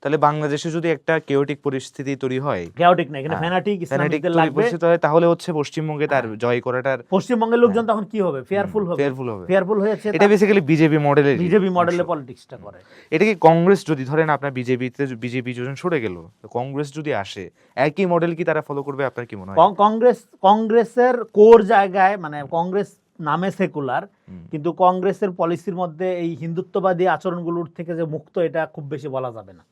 তাহলে বাংলাদেশে যদি একটা কেওটিক পরিস্থিতি তৈরি হয়, কেওটিক না, এখানে হ্যাঁ, ফ্যানাটিক ফ্যানাটিক ইসলামিকদের লাগবে। পরিস্থিতি হয়, তাহলে হচ্ছে পশ্চিমবঙ্গে তার জয় করাটার পশ্চিমবঙ্গের লোকজন তখন কি হবে? ফেয়ারফুল হবে, ফেয়ারফুল হবে। ফেয়ারফুল হয়েছে। এটা বেসিক্যালি বিজেপি মডেলের, বিজেপি মডেলে পলিটিক্সটা করে। এটা কি কংগ্রেস যদি ধরেন আপনার বিজেপি যখন সরে গেল, কংগ্রেস যদি আসে, একই মডেল কি তারা ফলো করবে? আপনার কি মনে হয়? কংগ্রেসের কোর জায়গায়, মানে কংগ্রেস নামে সেকুলার, কিন্তু কংগ্রেসের পলিসির মধ্যে এই হিন্দুত্ববাদী আচরণগুলোর থেকে যে মুক্ত, এটা খুব বেশি বলা যাবে না।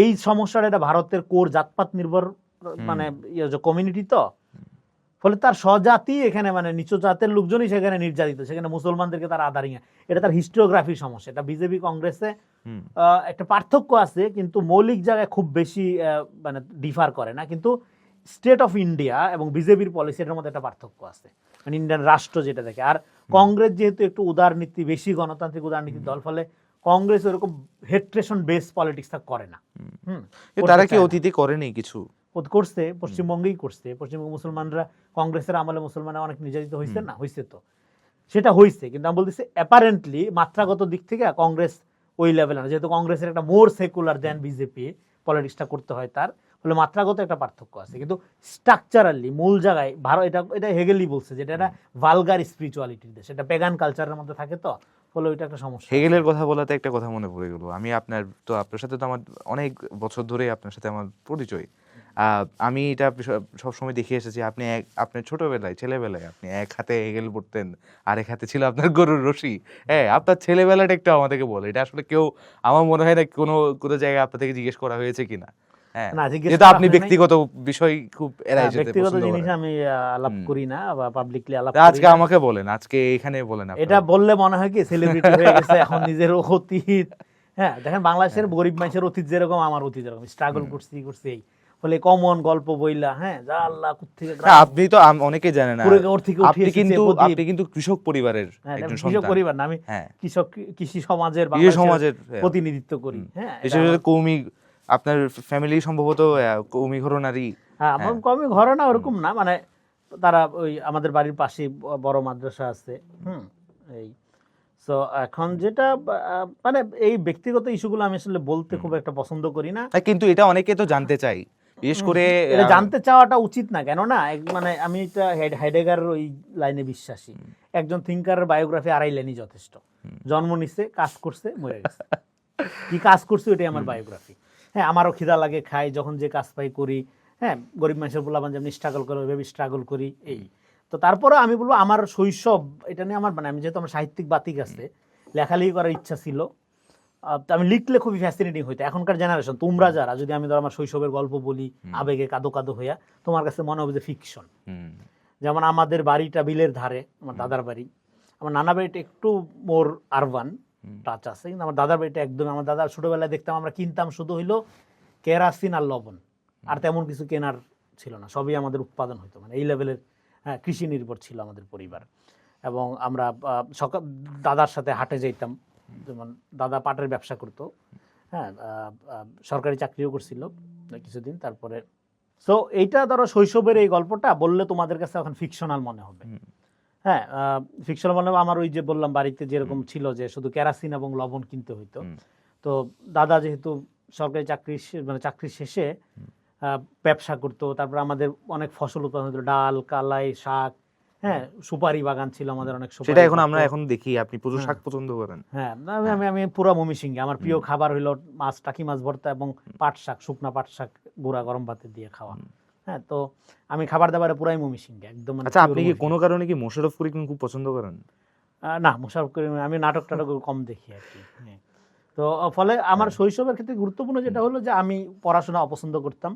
এই সমস্যাটা, এটা ভারতের কোর জাতপাত নির্ভর মানে কমিউনিটি, তো ফলে তার স্বজাতি এখানে, মানে নিচু জাতের লোকজনই সেখানে নির্যাতিত, সেখানে মুসলমানদেরকে তার আদারিং, এটা তার হিস্টোগ্রাফির সমস্যা। এটা বিজেপি কংগ্রেসে একটা পার্থক্য আছে, কিন্তু মৌলিক জায়গায় খুব বেশি মানে ডিফার করে না। কিন্তু স্টেট অফ ইন্ডিয়া এবং বিজেপির পলিসি, এটার মধ্যে একটা পার্থক্য আছে, মানে ইন্ডিয়ান রাষ্ট্র যেটা দেখে। আর কংগ্রেস যেহেতু একটু উদারনীতি, বেশি গণতান্ত্রিক উদারনীতির দল, ফলে কংগ্রেস ওরকম হেট্রেশন বেস পলিটিক্সটা করে না। তারা কি অতীতে করেনি কিছু? করছে, পশ্চিমবঙ্গেই করছে। পশ্চিমবঙ্গ মুসলমানরা কংগ্রেসের আমলে মুসলমানরা অনেক নির্যাতিত হয়েছে না? হয়েছে তো, সেটা হয়েছে। কিন্তু আমি বলতেছি অ্যাপারেন্টলি মাত্রাগত দিক থেকে কংগ্রেস ওই লেভেল না, যেহেতু কংগ্রেসের একটা মোর সেকুলার দেন বিজেপি পলিটিক্সটা করতে হয়, তার ফলে মাত্রাগত একটা পার্থক্য আছে। কিন্তু স্ট্রাকচারালি মূল জায়গায় ভারত, এটা হেগেলই বলছে যে এটা ভালগার স্পিরিচুয়ালিটির দেশ, এটা পেগান কালচারের মধ্যে থাকে, তো ফলে ওইটা একটা সমস্যা। হেগেলের কথা বলাতে একটা কথা মনে পড়ে গেল। আপনার সাথে তো আমার অনেক বছর ধরে আপনার সাথে আমার পরিচয়। আমি এটা সবসময় দেখে এসেছি, আপনি আপনার ছোটবেলায়, ছেলেবেলায় আপনি এক হাতে হেগেল পড়তেন, আরেক হাতে ছিল আপনার গরুর রশি। হ্যাঁ, আপনার ছেলেবেলাটা একটু আমাদেরকে বলে। এটা আসলে কেউ, আমার মনে হয় না কোনো জায়গায় আপনার থেকে জিজ্ঞেস করা হয়েছে কিনা। হ্যাঁ, যেটা আপনি ব্যক্তিগত বিষয় খুব এড়াই যেতে ব্যক্তিগত জিনিস আমি আলাপ করি না, বা পাবলিকলি আলাপ করি না। আজকে আমাকে বলেন, আজকে এখানে বলেন। এটা বললে মনে হয় কি সেলিব্রিটি হয়ে গেছে এখন, নিজের অতীত। হ্যাঁ, দেখেন বাংলাদেশের গরিব মানুষের অতীত যেরকম, আমার অতীত যেরকম, স্ট্রাগল করছি এই ফলে কমন গল্প বইলা, হ্যাঁ, যা আল্লাহ কোত্থেকে। আপনি তো অনেকে জানে না, আপনি কিন্তু কৃষক পরিবারের একজন সন্তান। কৃষক পরিবার না, আমি কৃষি সমাজের প্রতিনিধিত্ব করি। হ্যাঁ, কৌমি, আপনার ফ্যামিলি সম্ভবত কৌমি ঘরানারই। হ্যাঁ, আমার কৌমি ঘরানা ওরকম না, মানে তারা ওই আমাদের বাড়ির পাশে বড় মাদ্রাসা আছে। এই সো এখন যেটা মানে এই ব্যক্তিগত ইস্যুগুলো আমি আসলে বলতে খুব একটা পছন্দ করি না, কিন্তু এটা অনেকে তো জানতে চাই, বিশেষ করে এটা জানতে চাওয়াটা উচিত না, কেন না, মানে আমি এটা হাইডেগার ওই লাইনে বিশ্বাসী, একজন থিঙ্কারের বায়োগ্রাফি 2.5 লাইনই যথেষ্ট। জন্ম নিছে, কাজ করছে, মরে গেছে, কি কাজ করছে ওইটাই আমার বায়োগ্রাফি। হ্যাঁ, আমারও খিদা লাগে, খাই, যখন যে কাজ পাই করি। হ্যাঁ, গরিব মানুষের পোলাপান যেমনি স্ট্রাগল করে ওইভাবে স্ট্রাগল করি। এই তো তারপরে আমি বলবো আমার শৈশব, এটা নিয়ে আমার, মানে আমি যেহেতু আমার সাহিত্যিক বাতিক আছে, লেখালেখি করার ইচ্ছা ছিল, আমি লিখলে খুবই ফ্যাসিনেটিং হইতো। এখনকার জেনারেশন, তোমরা যারা, যদি আমি ধর আমার শৈশবের গল্প বলি আবেগে কাঁদো কাঁদো হইয়া, তোমার কাছে মনে হবে যে ফিকশন। যেমন আমাদের বাড়িটা বিলের ধারে, আমার দাদার বাড়ি। আমার নানা বাড়িটা একটু মোর আরবান টাচ আছে, কিন্তু আমার দাদার বাড়িটা একদম, আমার দাদার ছোটবেলায় দেখতাম আমরা কিনতাম শুধু হইলো কেরাসিন আর লবণ, আর তেমন কিছু কেনার ছিল না, সবই আমাদের উৎপাদন হইতো, মানে এই লেভেলের। হ্যাঁ, কৃষি নির্ভর ছিল আমাদের পরিবার। এবং আমরা সকাল দাদার সাথে হাটে যেতাম, যেমন দাদা পাটের ব্যবসা করতো। হ্যাঁ, সরকারি চাকরিও করছিল কিছুদিন। তারপরে সো এইটা ধরো শৈশবের এই গল্পটা বললে তোমাদের কাছে এখন ফিকশনাল মনে হবে। হ্যাঁ, ফিকশনাল মনে হবে। আমার ওই যে বললাম বাড়িতে যেরকম ছিল যে শুধু কেরাসিন এবং লবণ কিনতে হইতো, তো দাদা যেহেতু সরকারি চাকরি শেষে ব্যবসা করতো, তারপর আমাদের অনেক ফসল উৎপাদন হতো, ডাল, কালাই, শাক। হ্যাঁ, সুপারি বাগান ছিল আমাদের অনেক। সেটা আমরা এখন দেখি আপনি প্রচুর শাক পছন্দ করেন। হ্যাঁ, আমি পুরো ময়মনসিংহে, আমার প্রিয় খাবার হলো মাছ, টাকি মাছ ভর্তা এবং পাট শাক, শুকনা পাট শাক গুঁড়া গরম ভাতে দিয়ে খাওয়া। হ্যাঁ, তো আমি খাবার দাবারে পুরাই ময়মনসিংহে একদম। আচ্ছা, আপনি কি কোনো কারণে কি মোশাররফ করিম খুব পছন্দ করেন? না, মোশাররফ করিম আমি নাটক কম দেখি আর কি। হ্যাঁ, তো ফলে আমার শৈশবের ক্ষেত্রে গুরুত্বপূর্ণ যেটা হলো যে আমি পড়াশোনা অপছন্দ করতাম।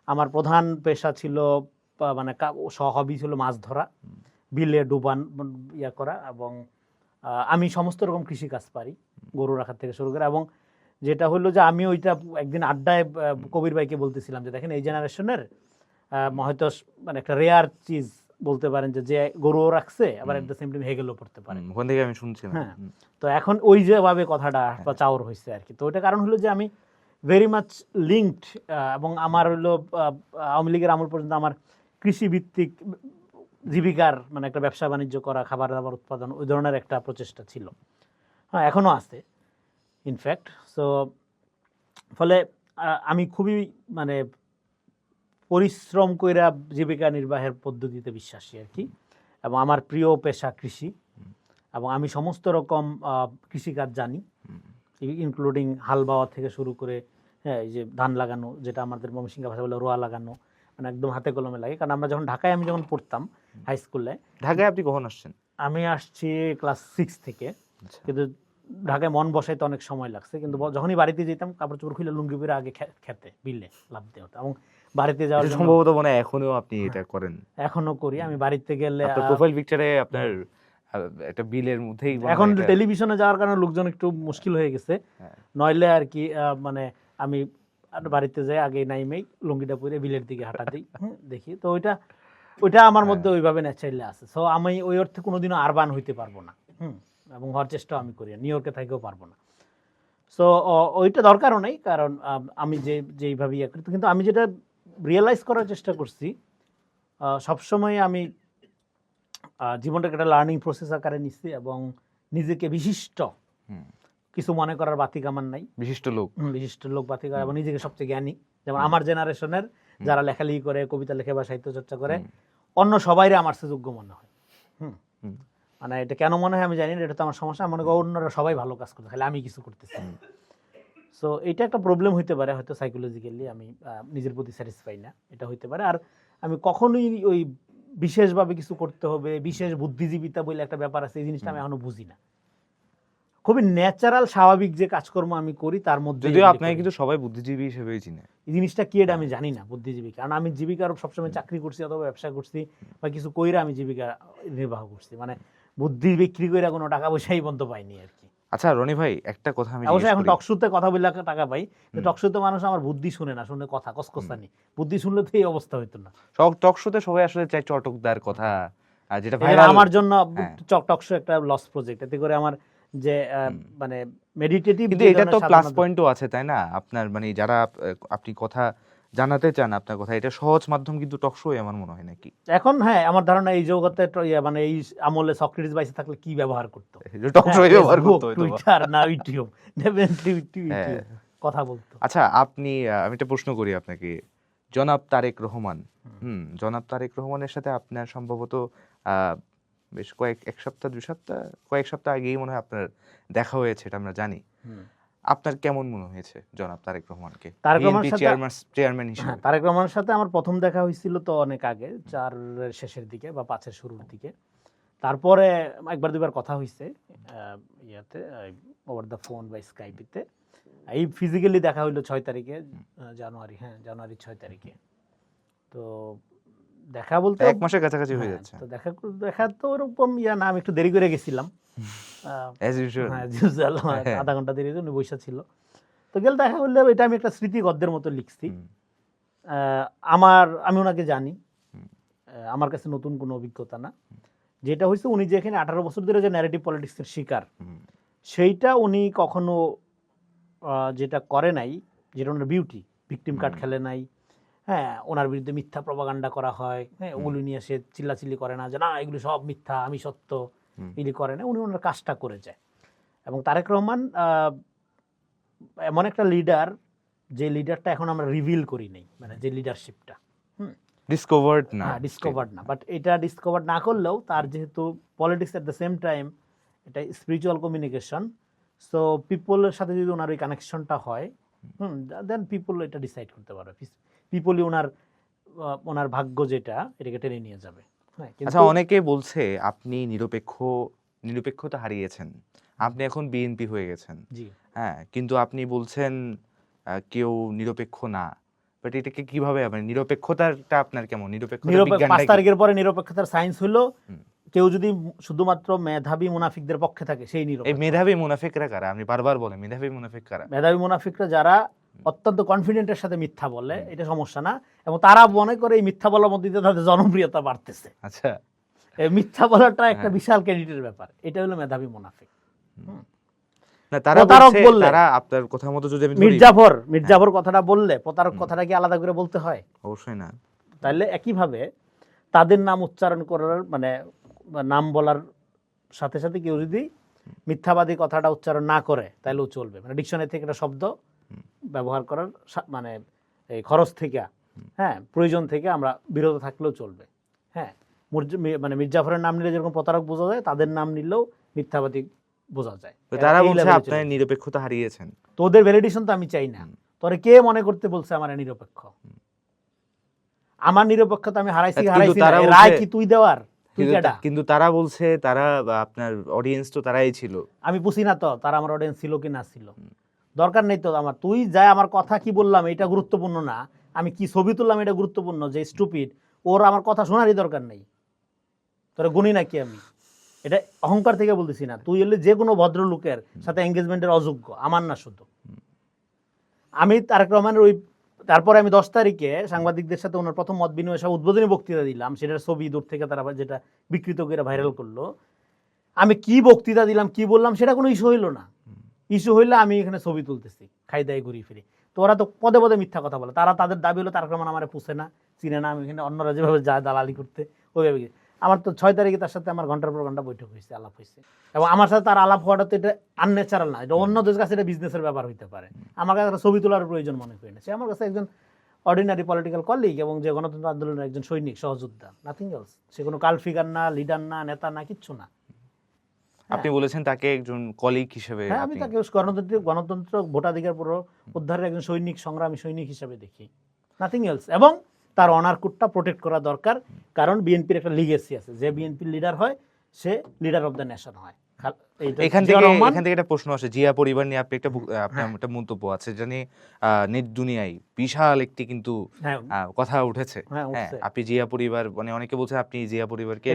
আমার প্রধান পেশা ছিল, মানে হবি ছিল মাছ ধরা, বিলে ডুবান ইয়া করা, এবং আমি সমস্ত রকম কৃষি কাজ পারি, গরু রাখার থেকে শুরু করে। এবং যেটা হলো যে আমি ওইটা একদিন আড্ডায় কবির ভাইকে বলতেছিলাম যে দেখেন এই জেনারেশনের হয়তো মানে একটা রেয়ার চিজ বলতে পারেন যে গরুও রাখছে, আবার এট দ্য সেম টাইম হেগেলও পড়তে পারে। ওখান থেকে আমি শুনছিলাম। হ্যাঁ, তো এখন ওই যেভাবে কথাটা চাওর হয়েছে আর কি। তো ওইটা কারণ হলো যে আমি ভেরি মাচ লিঙ্কড, এবং আমার হলো আওয়ামী লীগের আমল পর্যন্ত আমার কৃষিভিত্তিক জীবিকার, মানে একটা ব্যবসা বাণিজ্য করা, খাবার দাবার উৎপাদন, ওই ধরনের একটা প্রচেষ্টা ছিল। হ্যাঁ, এখনও আছে ইনফ্যাক্ট। সো ফলে আমি খুবই মানে পরিশ্রম কইরা জীবিকা নির্বাহের পদ্ধতিতে বিশ্বাসী আর কি, এবং আমার প্রিয় পেশা কৃষি, এবং আমি সমস্ত রকম কৃষিকাজ জানি, ইনক্লুডিং হাল বাওয়া থেকে শুরু করে হ্যাঁ এই যে ধান লাগানো, যেটা আমাদের ময়মনসিংহ ভাষা বলে রোয়া লাগানো, মানে একদম হাতে কলমে লাগে। কারণ আমরা যখন ঢাকায় আমি যখন পড়তাম হাই স্কুলে। ঢাকায় আপনি কখন আসছেন? আমি আসছি ক্লাস 6 থেকে, কিন্তু ঢাকায় মন বসাইতে অনেক সময় লাগছে। কিন্তু যখনই বাড়িতে যেতাম কাপড় চোপড় খুলে লুঙ্গি পরে আগে খেতে বিলে লাভ দিয়ে হতো, এবং বাড়িতে যাওয়ার জন্য সম্ভবত মনে হয় এখনো আপনি এটা করেন। এখনো করি। আমি বাড়িতে গেলে আপনার প্রোফাইল পিকচারে আপনার একটা বিলের মধ্যেই এখন টেলিভিশনে যাওয়ার কারণে লোকজন একটু মুশকিল হয়ে গেছে, নইলে আর কি মানে আমি বাড়িতে যাই আগে নাইমেই লুঙ্গিটা পরে বিলের দিকে হাঁটা দিই, দেখি। তো ওইটা আমার মধ্যে ওইভাবে ন্যাচারালি আছে। সো আমি ওই অর্থে কোনোদিনও আরবান হইতে পারবো না, এবং হওয়ার চেষ্টাও আমি করি, নিউ ইয়র্কে থাকেও পারবো না। সো ওইটা দরকারও নেই, কারণ আমি যেইভাবে ইয়ে করি। কিন্তু আমি যেটা রিয়েলাইজ করার চেষ্টা করছি, সবসময় আমি জীবনটাকে একটা লার্নিং প্রসেস আকারে নিচ্ছি, এবং নিজেকে বিশিষ্ট কিছু মনে করার বাতিক আমার নাই। বিশিষ্ট লোক বাতিক, এবং নিজেকে সবচেয়ে জ্ঞানী। যেমন আমার জেনারেশনের যারা লেখালেখি করে, কবিতা লেখে বা সাহিত্য চর্চা করে, অন্য সবাইরে আমার চেয়ে যোগ্য মনে হয়। মানে এটা কেন মনে হয় আমি জানি না, এটা তো আমার সমস্যা। মনে করি অন্যরা সবাই ভালো কাজ করতে, খালি আমি কিছু করতেছি। সো এটা একটা প্রবলেম হইতে পারে, হয়তো সাইকোলজিক্যালি আমি নিজের প্রতি স্যাটিসফাই না, এটা হইতে পারে। আর আমি কখনোই ওই বিশেষভাবে কিছু করতে হবে, বিশেষ বুদ্ধিজীবিতা বলে একটা ব্যাপার আছে, এই জিনিসটা আমি এখনো বুঝি না। খুবই ন্যাচারাল স্বাভাবিক যে কাজকর্ম আমি করি তার মধ্যে, যদিও আপনাকে কিন্তু সবাই বুদ্ধিজীবী হিসেবেই চিনে। এই জিনিসটা কি এটা আমি জানি না, বুদ্ধিজীবী। কারণ আমি জীবিকার সবসময় চাকরি করছি অথবা ব্যবসা করছি বা কিছু কইরা আমি জীবিকা নির্বাহ করছি, মানে বুদ্ধি বিক্রি করে কোনো টাকা পয়সাই বন্ধ পাইনি আর কি। আচ্ছা রনি ভাই, একটা কথা আমি অবশ্যই এখন টকশোতে কথা বললে টাকা পাই, টকশোতে মানুষ আমার বুদ্ধি শুনে না, শুনে কথা কসকসানি। বুদ্ধি শুনলে তো এই অবস্থা হইতো না। সব টকশোতে সবাই আসলে চাই চটকদার কথা, যেটা ভাইরাল। আমার জন্য টকশো একটা লস প্রজেক্ট। এতে করে আমার যে মানে মেডিটেটিভ, কিন্তু এটা তো প্লাস পয়েন্টও আছে তাই না আপনার, মানে যারা আপনি কথা জানাতে চান আপনার কথা, এটা সহজ মাধ্যম কিন্তু টকশোই আমার মনে হয় নাকি এখন। হ্যাঁ, আমার ধারণা এই জগতে মানে এই আমলে সক্রেটিস বাইসে থাকলে কি ব্যবহার করতো, টকশোই ব্যবহার করতো, টুইটার না ইউটিউব, ডেফিনেটলি কথা বলতো। আচ্ছা আমি একটা প্রশ্ন করি আপনাকে। জনাব তারেক রহমান, জনাব তারেক রহমানের সাথে আপনার সম্ভবত বেশ কয়েক সপ্তাহ আগেই মনে হয় আপনার দেখা হয়েছে, এটা আমরা জানি। আপনার কেমন মনে হয়েছে জনাব তারেক রহমানকে চেয়ারম্যান হিসেবে? তারেক রহমানের সাথে আমার প্রথম দেখা হয়েছিল তো অনেক আগে, 4 এর শেষের দিকে বা 5 এর শুরুর দিকে। তারপরে একবার দুবার কথা হয়েছে ইয়াতে, ওভার দ্য ফোন বা স্কাইপিতে। এই ফিজিক্যালি দেখা হইলো 6 তারিখে জানুয়ারি, জানুয়ারি 6 তারিখে। তো দেখা বলতে 1 মাসের কাছাকাছি হয়ে যাচ্ছে। তো দেখা তো ওরকম না, আমি একটু দেরি করে গেছিলাম, আধা ঘন্টা দেরি, উনি বসে ছিল। তো গেল দেখা করলে, এটা আমি একটা স্মৃতি গদ্যের মতো লিখছি। আমি ওনাকে জানি, আমার কাছে নতুন কোনো অভিজ্ঞতা না। যেটা হয়েছে, উনি যে এখানে 18 বছর ধরে যে ন্যারেটিভ পলিটিক্সের শিকার, সেইটা উনি কখনো যেটা করে নাই, যেটা ওনার বিউটি, ভিকটিম কার্ড খেলে নাই। হ্যাঁ, ওনার বিরুদ্ধে মিথ্যা প্রপাগান্ডা করা হয়, হ্যাঁ, ওগুলো নিয়ে সে চিল্লাচিল্লি করে না যে না এগুলো সব মিথ্যা, আমি সত্য, এগুলি করে না। উনি ওনার কাজটা করে যায়। এবং তারেক রহমান এমন একটা লিডার, যে লিডারটা এখন আমরা রিভিল করি নাই, মানে যে লিডারশিপটা ডিসকভার্ড না, বাট এটা ডিসকভার না করলেও তার যেহেতু politics at the same time এটা স্পিরিচুয়াল কমিউনিকেশন, সো পিপলের সাথে যদি ওনার ওই কানেকশনটা হয়, দেন পিপল এটা ডিসাইড করতে পারবে, পিপলই ওনার ভাগ্য যেটা এটাকে টেনে নিয়ে যাবে। আচ্ছা, অনেকে বলছে আপনি নিরপেক্ষতা হারিয়েছেন, আপনি এখন বিএনপি হয়ে গেছেন। হ্যাঁ, কিন্তু আপনি বলছেন কেউ নিরপেক্ষ না, বাট এটাকে কিভাবে, মানে নিরপেক্ষতাটা আপনার কেমন? 5 তারিখের পরে নিরপেক্ষতার সায়েন্স হলো, কেউ যদি শুধুমাত্র মেধাবী মুনাফিকদের পক্ষে থাকে সেই নিরপেক্ষ। এই মেধাবী মুনাফিকরা কারা? আপনি বারবার বলেন মেধাবী মুনাফিক কারা? মেধাবী মুনাফিকরা যারা অত্যন্ত কনফিডেন্টের সাথে মিথ্যা বলে, এটা সমস্যা না, এবং তারা মনে করে এই মিথ্যা বলার মধ্যে তাদের জনপ্রিয়তা বাড়তেছে। আচ্ছা, এই মিথ্যা বলাটা একটা বিশাল ক্রেডিটের ব্যাপার, এটা হলো মেধাবী মুনাফিক। না, তারা আপনার কথা মতো যদি আমি মির্জাফর কথাটা বললে প্রতারক কথাটা কি আলাদা করে বলতে হয়? অবশ্যই না। তাইলে একইভাবে তাদের নাম উচ্চারণ করার, মানে নাম বলার সাথে সাথে কেউ যদি মিথ্যাবাদী কথাটা উচ্চারণ না করে তাহলেও চলবে। মানে ডিকশনারি থেকে একটা শব্দ ব্যবহার করার মানে এই খরচ থেকে, হ্যাঁ, প্রয়োজন থেকে আমরা বিরত থাকলেও চলবে। হ্যাঁ, মানে মীর জাফরের নাম নিলে যেরকম প্রতারক বোঝা যায়, তাদের নাম নিলেও মিথ্যাবাদী বোঝা যায়। তারা এই বলছে level এ আপনার চলে। নিরপেক্ষতা হারিয়েছেন। তোদের ভ্যালিডেশন তো আমি চাই না। তোরে কে মনে করতে বলছে আমার নিরপেক্ষ? আমার নিরপেক্ষতা আমি হারাইছি না। এই রায় কি তুই দেওয়ার? তুই কেডা? কিন্তু তারা বলছে তারা আপনার অডিয়েন্স তো তারাই ছিল। আমি বুঝি না তো তারা আমার অডিয়েন্স ছিল কি না ছিল। দরকার নেই তো আমার। তুই যাই আমার কথা কি বললাম এটা গুরুত্বপূর্ণ না, আমি কি ছবি তুললাম এটা গুরুত্বপূর্ণ। যে স্টুপিড, ওর আমার কথা শোনারই দরকার নেই। তোরা গুণী নাকি আমি? এটা অহংকার থেকে বলতেছি না। তুই হলে যে কোনো ভদ্রলোকের সাথে এঙ্গেজমেন্টের অযোগ্য, আমার না শুধু। আমি তারেক রহমানের তারপরে আমি 10 তারিখে সাংবাদিকদের সাথে ওনার প্রথম মত বিনিময় সভা উদ্বোধনী বক্তৃতা দিলাম, সেটার ছবি দূর থেকে তারা যেটা বিকৃত করে ভাইরাল করলো। আমি কি বক্তৃতা দিলাম, কি বললাম, সেটা কোনো ইস্যু হইলো না। ইস্যু হইলে আমি এখানে ছবি তুলতেছি খাই দাই ঘুরি ফিরি। তো ওরা তো পদে পদে মিথ্যা কথা বলে। তাদের দাবি হলো তারেক রহমান আমার পুষে না, চিনে না, আমি এখানে অন্যরা যেভাবে যায় দালালি করতে ওইভাবে। আমার তো 6 তারিখে তার সাথে আমার ঘন্টার পর ঘন্টা বৈঠক হয়েছে, আলাপ হয়েছে। এবং আমার সাথে তার আলাপ হওয়াটা তো এটা আনন্যাচারাল না, এটা অন্যদের কাছে এটা বিজনেসের ব্যাপার হইতে পারে। আমার কাছে ছবি তোলার প্রয়োজন মনে করি না। সে আমার কাছে একজন অর্ডিনারি পলিটিক্যাল কলিগ এবং যে গণতন্ত্র আন্দোলনের একজন সৈনিক, সহযোদ্ধা, নাথিং এলস। সে কোনো কাল ফিগার না, লিডার না, নেতা না, কিচ্ছু না। আপনি বলেছেন তাকে একজন কলিগ হিসেবে। হ্যাঁ, আমি তাকে গণতন্ত্র ভোটাধিকার উদ্ধারের একজন সৈনিক, সংগ্রামী সৈনিক হিসেবে দেখি, নাথিং এলস। এবং তার অনার কোডটা প্রোটেক্ট করা দরকার, কারণ বিএনপির একটা লিগেসি আছে। যে বিএনপির লিডার হয় সে লিডার অফ দ্য নেশন হয়। এখান থেকে একটা প্রশ্ন আসে, জিয়া পরিবার নিয়ে আপনি আপনার একটা মন্তব্য আছে জানি নেট দুনিয়ায় বিশাল একটি কিন্তু কথা উঠেছে। আপনি জিয়া পরিবার, মানে অনেকে বলছে আপনি জিয়া পরিবারকে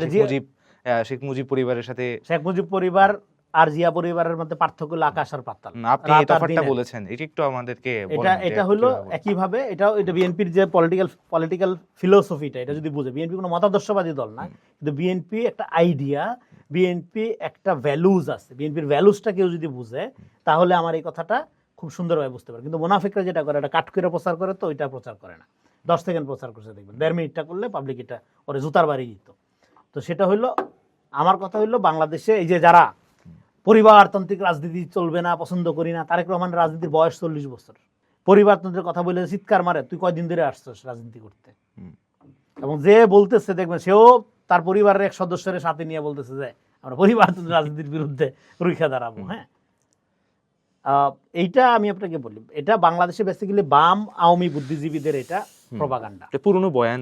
শেখ মুজিব পরিবারের সাথে, শেখ মুজিব পরিবার আর জিয়া পরিবারের মধ্যে পার্থক্য হলো আকাশ আর পাতাল। আপনি এই তফাৎটা বলেছেন, এটা একটু আমাদেরকে বলেন। এটা হলো একইভাবে এটা বিএনপির যে পলিটিক্যাল ফিলোসফিটা, এটা যদি বুঝে, বিএনপি কোনো মতাদর্শবাদী দল না, কিন্তু বিএনপি একটা আইডিয়া, বিএনপি একটা ভ্যালুজ আছে। বিএনপির ভ্যালুজটা কেউ যদি বুঝে তাহলে আমার এই কথাটা খুব সুন্দরভাবে বুঝতে পারে। কিন্তু মুনাফিকরা যেটা করে, এটা কাট করে প্রচার করে, তো ওইটা প্রচার করে না। 10 সেকেন্ড প্রচার করছে, দেখবেন 1.5 মিনিটটা করলে পাবলিক এটা ওরে জুতার বাড়ি দিত। তো সেটা হইলো আমার কথা হইলো, বাংলাদেশে এই যে যারা পরিবারতান্ত্রিক রাজনীতি চলবে না, পছন্দ করি না, তারেক রহমানের রাজনীতির বয়স 40 বছর। পরিবারতন্ত্রের কথা বলে চিৎকার মারে, তুই কয়দিন ধরে আসছিস রাজনীতি করতে? এবং যে বলতেছে দেখবেন সেও তার পরিবারের এক সদস্যের সাথে নিয়ে বলতেছে যে আমরা পরিবারতন্ত্র রাজনীতির বিরুদ্ধে রুখে দাঁড়াবো। হ্যাঁ, এইটা আমি আপনাকে বলি, এটা বাংলাদেশে বেসিক্যালি বাম আওয়ামী বুদ্ধিজীবীদের এটা প্রপাগান্ডা, পুরনো বয়ান।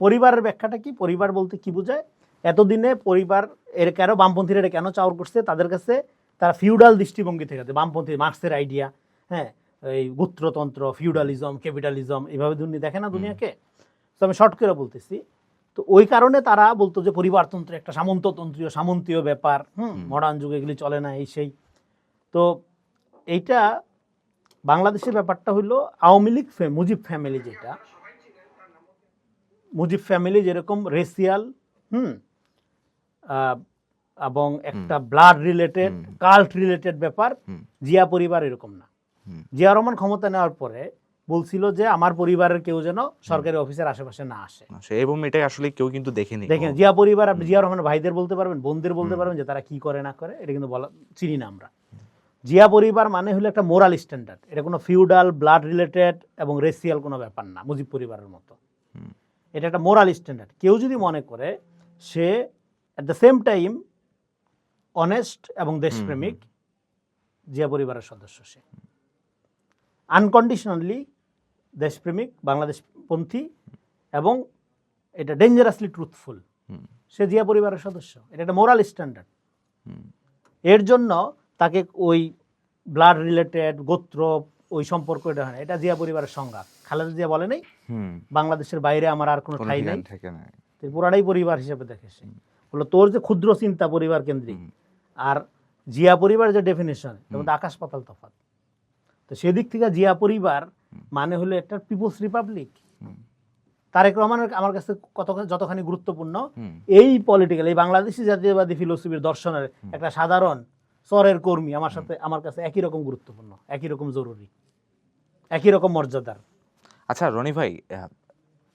পরিবারের ব্যাখ্যাটা কি? পরিবার বলতে কি বোঝায়? এতদিনে পরিবার এর কেন বামপন্থীরা এটা কেন চাউর করছে? তাদের কাছে তারা ফিউডাল দৃষ্টিভঙ্গি থেকে, বামপন্থী মার্ক্সের আইডিয়া, হ্যাঁ, এই গোত্রতন্ত্র, ফিউডালিজম, ক্যাপিটালিজম, এইভাবে দুর্নীতি দেখে না দুনিয়াকে। তো আমি শর্ট করে বলতেছি। তো ওই কারণে তারা বলতো যে পরিবারতন্ত্র একটা সামন্ততন্ত্রীয় সামন্তীয় ব্যাপার, মডার্ন যুগে এগুলি চলে না, এই সেই। তো এইটা বাংলাদেশের ব্যাপারটা হলো আওয়ামী লীগ মুজিব ফ্যামিলি, যেটা মুজিব ফ্যামিলি যেরকম রেসিয়াল এবং একটা ব্লাড রিলেটেড, কাল্ট রিলেটেড ব্যাপার, জিয়া পরিবার এরকম না। জিয়া রহমান ক্ষমতা নেওয়ার পরে বলছিল যে আমার পরিবারের কেউ যেন সরকারি অফিসের আশেপাশে না আসে, এবং এটাই আসলে কেউ কিন্তু দেখেনি। দেখেন জিয়া পরিবার, আপনি জিয়া রহমানের ভাইদের বলতে পারবেন, বোনদের বলতে পারবেন যে তারা কি করে না করে, এটা কিন্তু বলা চিনি না আমরা। জিয়া পরিবার মানে হলো একটা মোরাল স্ট্যান্ডার্ড, এটা কোনো ফিউডাল ব্লাড রিলেটেড এবং রেসিয়াল কোনো ব্যাপার না মুজিব পরিবারের মতো। এটা একটা মোরাল স্ট্যান্ডার্ড। কেউ যদি মনে করে সে at the same time honest এবং দেশপ্রেমিক, জিয়া পরিবারের সদস্য, সে আনকন্ডিশনালি দেশপ্রেমিক, বাংলাদেশপন্থী এবং এটা ডেঞ্জারাসলি ট্রুথফুল, সে জিয়া পরিবারের সদস্য। এটা একটা মোরাল স্ট্যান্ডার্ড। এর জন্য তাকে ওই ব্লাড রিলেটেড, গোত্র, ওই সম্পর্ক, এটা হয় না। এটা জিয়া পরিবারের সংজ্ঞা। খালেদা জিয়া বলে নাই বাংলাদেশের বাইরে আমার আর কোনো ঠাঁই নাই, পুরাটাই পরিবার হিসেবে দেখে সে। বললো তোর যে ক্ষুদ্র চিন্তা পরিবার কেন্দ্রিক আর জিয়া পরিবার যে ডেফিনেশন, এবং আকাশ পাতাল তফাৎ। তো সেদিক থেকে জিয়া পরিবার মানে হলো একটা পিপলস রিপাবলিক। তারেক রহমানের আমার কাছে যতখানি গুরুত্বপূর্ণ, এই পলিটিক্যাল, এই বাংলাদেশি জাতীয়বাদী ফিলোসফির দর্শনের একটা সাধারণ চরের কর্মী আমার কাছে একই রকম গুরুত্বপূর্ণ, একই রকম জরুরি, একই রকম মর্যাদার। আচ্ছা রনি ভাই,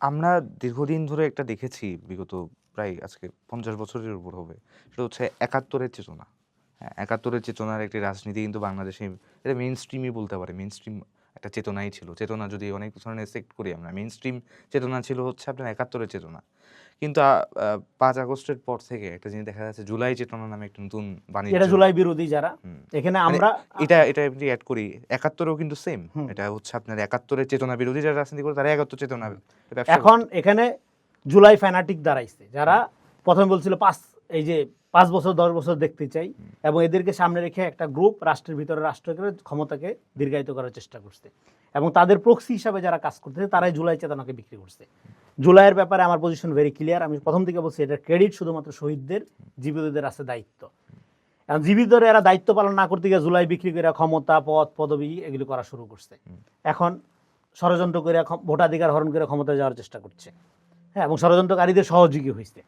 আমরা দীর্ঘদিন ধরে একটা দেখেছি, বিগত প্রায় আজকে 50 বছরের উপর হবে, সেটা হচ্ছে 71-এর চেতনা। হ্যাঁ, 71-এর চেতনার একটি রাজনীতি কিন্তু বাংলাদেশে, এটা মেইন স্ট্রিমই বলতে পারে, মেইন স্ট্রিম একটা চেতনাই ছিল। চেতনা যদি অনেক ধরনের সেক্ট করি আমরা, মেইন স্ট্রিম চেতনা ছিল হচ্ছে আপনার ৭১-এর চেতনা। কিন্তু ৫ আগস্টের পর থেকে একটা জিনিস দেখা যাচ্ছে, জুলাই চেতনা নামে একটা নতুন বাণিজ্য। এটা জুলাই বিরোধী যারা, এখানে আমরা এটা যদি অ্যাড করি, ৭১-ও কিন্তু সেম। এটা হচ্ছে আপনার ৭১-এর চেতনা বিরোধী যারা রাজনীতি করে, তারা ৭১ চেতনা ব্যবসা। এখন এখানে জুলাই ফ্যানাটিক দাঁড়াইছে, যারা প্রথমে বলছিল ৫ বছর ১০ বছর দেখতে চাই, এবং এদেরকে সামনে রেখে একটা গ্রুপ রাষ্ট্রের ভিতরে রাষ্ট্রকে ক্ষমতাকে দীর্ঘায়িত করার চেষ্টা করছে, এবং তাদের প্রক্সি হিসাবে যারা কাজ করতেছে তারাই জুলাই চেতনাকে বিক্রি করছে। জুলাইয়ের ব্যাপারে আমার পজিশন ভেরি ক্লিয়ার। আমি প্রথম থেকে বলছি, এটার ক্রেডিট শুধুমাত্র শহীদদের, জীবিতদের আছে দায়িত্ব। এখন জীবিতরা এরা দায়িত্ব পালন না করতে গিয়ে জুলাই বিক্রি করে ক্ষমতা, পদ, পদবি এগুলো করা শুরু করছে। এখন ষড়যন্ত্র করে ভোটাধিকার হরণ করে ক্ষমতায় যাওয়ার চেষ্টা করছে, হ্যাঁ, এবং ষড়যন্ত্রকারীদের সহযোগী হয়েছে।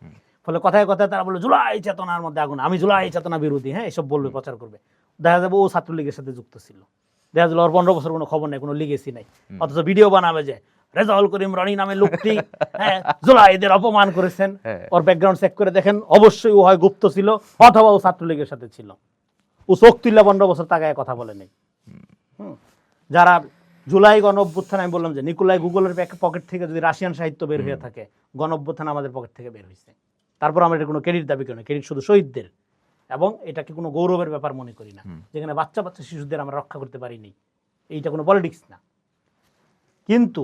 ফলে কথায় কথায় তারা বলে জুলাই চেতনার মধ্যে আগুন, আমি জুলাই চেতনা বিরোধী, হ্যাঁ, এসব বলবে, প্রচার করবে। দেখা যাবে ও ছাত্রলীগের সাথে যুক্ত ছিল, দেখা যাবে ওর ১৫ বছর কোনো খবর নেই, কোনো লিগেসি নাই, অথচ ভিডিও বানাবে যে রেজাউল করিম রনি নামে লোকটি, হ্যাঁ, জুলাইদের অপমান করেছেন। ওর ব্যাকগ্রাউন্ড চেক করে দেখেন, অবশ্যই ও হয় গুপ্ত ছিল, অথবা ও ছাত্রলীগের সাথে ছিল। ও চোখ তুল্লা ১৫ বছর তাকায় কথা বলে নেই। যারা জুলাই গণ অভ্যুত্থান, আমি বললাম যে নিকোলাই গুগলের পকেট থেকে যদি রাশিয়ান সাহিত্য বের হয়ে থাকে, গণ অভ্যুত্থান আমাদের পকেট থেকে বের হয়েছে। তারপর আমরা এটা কোনো ক্রেডিট দাবি করি না, ক্রেডিট শুধু শহীদদের, এবং এটাকে কোনো গৌরবের ব্যাপার মনে করি না। যেখানে বাচ্চা বাচ্চা শিশুদের আমরা রক্ষা করতে পারিনি, এইটা কোনো পলিটিক্স না। কিন্তু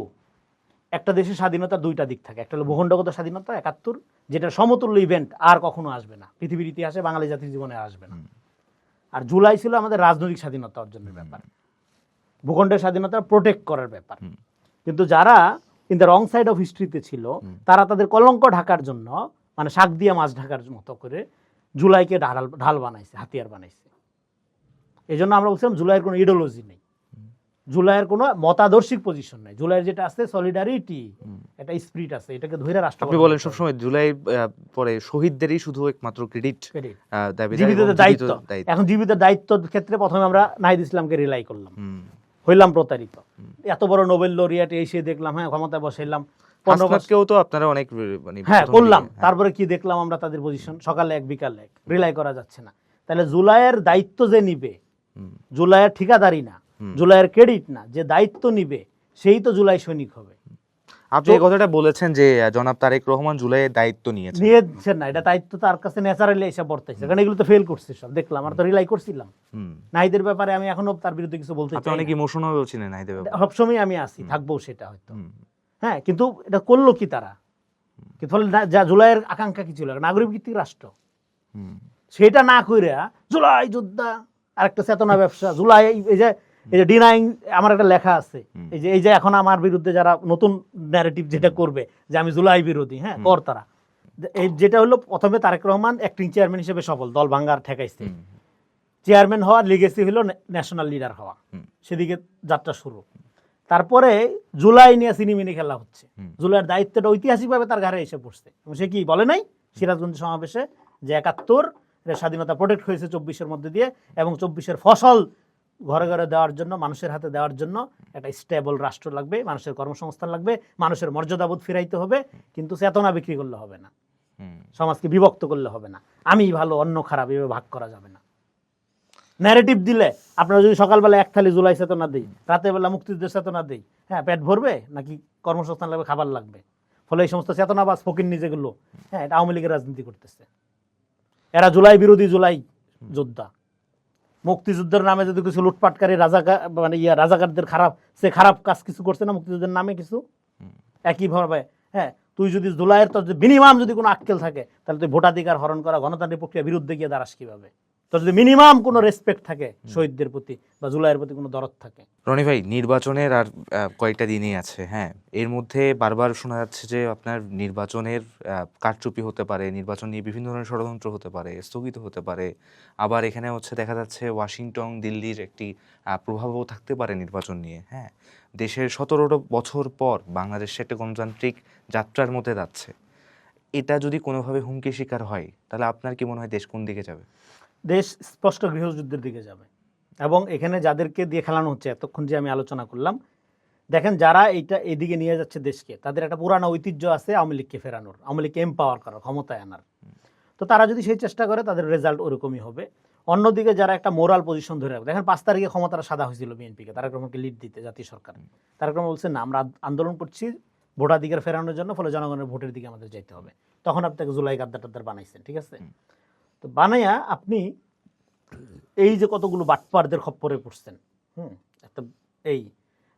একটা দেশের স্বাধীনতার দুইটা দিক থাকে, একটা হলো ভূখণ্ডগত স্বাধীনতা ৭১, যেটা সমতুল্য ইভেন্ট আর কখনো আসবে না, পৃথিবীর ইতিহাসে বাঙালি জাতির জীবনে আসবে না। আর জুলাই ছিল আমাদের রাজনৈতিক স্বাধীনতা অর্জনের ব্যাপার, ভূখণ্ডের স্বাধীনতা প্রোটেক্ট করার ব্যাপার। কিন্তু যারা in the wrong side of হিস্ট্রিতে ছিল, তারা তাদের কলঙ্ক ঢাকার জন্য, মানে শাক দিয়ে মাছ ঢাকার মতো করে জুলাইকে ঢাল বানাইছে, হাতিয়ার বানাইছে। এই জন্য আমরা বলছিলাম জুলাইয়ের কোনো ইডিওলজি নেই, জুলাইয়ের কোনো মতাদর্শিক পজিশন নেই। জুলাইয়ের যেটা আছে সলিডারিটি, একটা স্পিরিট আছে, এটাকে ধরে রাষ্ট্র। আপনি বলেন সবসময় জুলাই পরে শহীদদেরই শুধু একমাত্র ক্রেডিট, জীবিতদের দায়িত্ব। এখন জীবিতের দায়িত্বের ক্ষেত্রে প্রথমে আমরা নাহিদ ইসলামকে রিলাই করলাম, হইলাম প্রতারিত। এত বড় নোবেল লরিয়েট এসে দেখলাম, হ্যাঁ, ক্ষমতায় বসাইলাম, 15 বছরকেও তো আপনারা অনেক হ্যাঁ করলাম। তারপরে কি দেখলাম আমরা তাদের পজিশন, সকালে এক বিকালে এক, রিলাই করা যাচ্ছে না। তাহলে জুলাইয়ের দায়িত্ব যে নিবে, জুলাইয়ের ঠিকাদারি না, জুলাইয়ের ক্রেডিট না, যে দায়িত্ব নিবে সেই তো জুলাই সৈনিক হবে। আপনি এই কথাটা বলেছেন যে জনাব তারেক রহমান জুলাইয়ের দায়িত্ব নিয়েছেন না, এটা দায়িত্ব তার কাছে ন্যাচারালি এসে বর্তাইছে, কারণ এগুলো তো ফেল করছে সব, দেখলাম। আর তো রিলাই করছিলাম নাহিদের ব্যাপারে, আমি এখনো তার বিরুদ্ধে কিছু বলতে চাই। অনেক ইমোশনাল ছিলেন নাহিদের ব্যাপারে, সবসময় আমি আছি, থাকবো সেটা হয়তো, হ্যাঁ। কিন্তু এটা করলো কি তারা, কিন্তু যা জুলাইয়ের আকাঙ্ক্ষা কি ছিল, নাগরিক ভিত্তিক রাষ্ট্র, সেটা না করে জুলাই যোদ্ধা, আরেকটা চেতনা ব্যবসা, জুলাই এই যে ডিনাইং, আমার একটা লেখা আছে, এই যে এখন আমার বিরুদ্ধে যারা নতুন ন্যারেটিভ যেটা করবে যে আমি জুলাই বিরোধী, হ্যাঁ, কর তারা। এই যেটা হলো, প্রথমে তারেক রহমান অ্যাক্টিং চেয়ারম্যান হিসেবে সফল, দল ভাঙ্গার ঠেকাইছে, চেয়ারম্যান হওয়ার লিগেসি হলো ন্যাশনাল লিডার হওয়া, সেদিকে যাত্রা শুরু। তারপরে জুলাই নিয়ে সিনেমিনি খেলা হচ্ছে, জুলাইয়ের দায়িত্বটা ঐতিহাসিকভাবে তার ঘাড়ে এসে পড়ছে। এবং সে কি বলে নাই সিরাজগঞ্জ সমাবেশে যে ৭১ স্বাধীনতা প্রোটেক্ট হয়েছে ২৪-এর মধ্যে দিয়ে, এবং ২৪-এর ফসল ঘরে ঘরে দেওয়ার জন্য, মানুষের হাতে দেওয়ার জন্য একটা স্টেবল রাষ্ট্র লাগবে, মানুষের কর্মসংস্থান লাগবে, মানুষের মর্যাদাবোধ ফিরাইতে হবে। কিন্তু চেতনা বিক্রি করলে হবে না, সমাজকে বিভক্ত করলে হবে না, আমি ভালো অন্য খারাপ এভাবে ভাগ করা যাবে না। ন্যারেটিভ দিলে, আপনারা যদি সকালবেলা এক থালি জুলাই চেতনা দিই, রাতের বেলা মুক্তিযুদ্ধের চেতনা দিই, হ্যাঁ, পেট ভরবে নাকি কর্মসংস্থান লাগবে, খাবার লাগবে? ফলে এই সমস্ত চেতনাবাজ ফকির নিজেগুলো, হ্যাঁ, এটা আওয়ামী লীগের রাজনীতি করতেছে। এরা জুলাই বিরোধী, জুলাই যোদ্ধা। মুক্তিযুদ্ধের নামে যদি কিছু লুটপাটকারী রাজাকার, মানে রাজাকারদের খারাপ কাজ কিছু করছে না মুক্তিযুদ্ধের নামে কিছু, একইভাবে, হ্যাঁ, তুই যদি জুলাইয়ের তোর মিনিমাম যদি কোনো আক্কেল থাকে, তাহলে তুই ভোটাধিকার হরণ করা গণতান্ত্রিক প্রক্রিয়ার বিরুদ্ধে গিয়ে দাঁড়াস কিভাবে? তোর যদি মিনিমাম কোনো রেসপেক্ট থাকে শহীদদের প্রতি বা জুলাইয়ের প্রতি কোনো দরদ থাকে। রনি ভাই, নির্বাচনের আর কয়েকটা দিনই আছে, হ্যাঁ, এর মধ্যে বারবার শোনা যাচ্ছে যে আপনার নির্বাচনের কারচুপি হতে পারে, নির্বাচন নিয়ে বিভিন্ন ধরনের ষড়যন্ত্র হতে পারে, স্থগিত হতে পারে। আবার এখানে হচ্ছে দেখা যাচ্ছে ওয়াশিংটন, দিল্লির একটি প্রভাবও থাকতে পারে নির্বাচন নিয়ে, হ্যাঁ। দেশের ১৭ বছর পর বাংলাদেশ একটা গণতান্ত্রিক যাত্রার মধ্যে যাচ্ছে। এটা যদি কোনোভাবে হুমকি শিকার হয়, তাহলে আপনার কি মনে হয় দেশ কোন দিকে যাবে? দেশ স্পষ্ট গৃহযুদ্ধের দিকে যাবে। এবং এখানে যাদেরকে দিয়ে খেলানো হচ্ছে, এতক্ষণ যে আমি আলোচনা করলাম, দেখেন যারা এদিকে নিয়ে যাচ্ছে দেশকে, তাদের একটা পুরানো ঐতিহ্য আছে আওয়ামী লীগকে ফেরানোর, আওয়ামী লীগকে এম্পাওয়ার করার, ক্ষমতায় আনার। তো তারা যদি সেই চেষ্টা করে, তাদের রেজাল্ট ওরকমই হবে। অন্যদিকে যারা একটা মোরাল পজিশন ধরে রাখবে, দেখেন 5 তারিখে ক্ষমতাটা সাদা হয়েছিল বিএনপিকে, তারেক রহমানকে লিড দিতে জাতীয় সরকার। তারেক রহমান বলছে না, আমরা আন্দোলন করছি ভোটাধিকার ফেরানোর জন্য, ফলে জনগণের ভোটের দিকে আমাদের যেতে হবে। তখন আপনাকে জুলাই গাদ্দার টাদ্দার বানাইছেন, ঠিক আছে? তো বানাইয়া আপনি এই যে কতগুলো বাটপারদের খপ্পরে পড়ছেন, একটা এই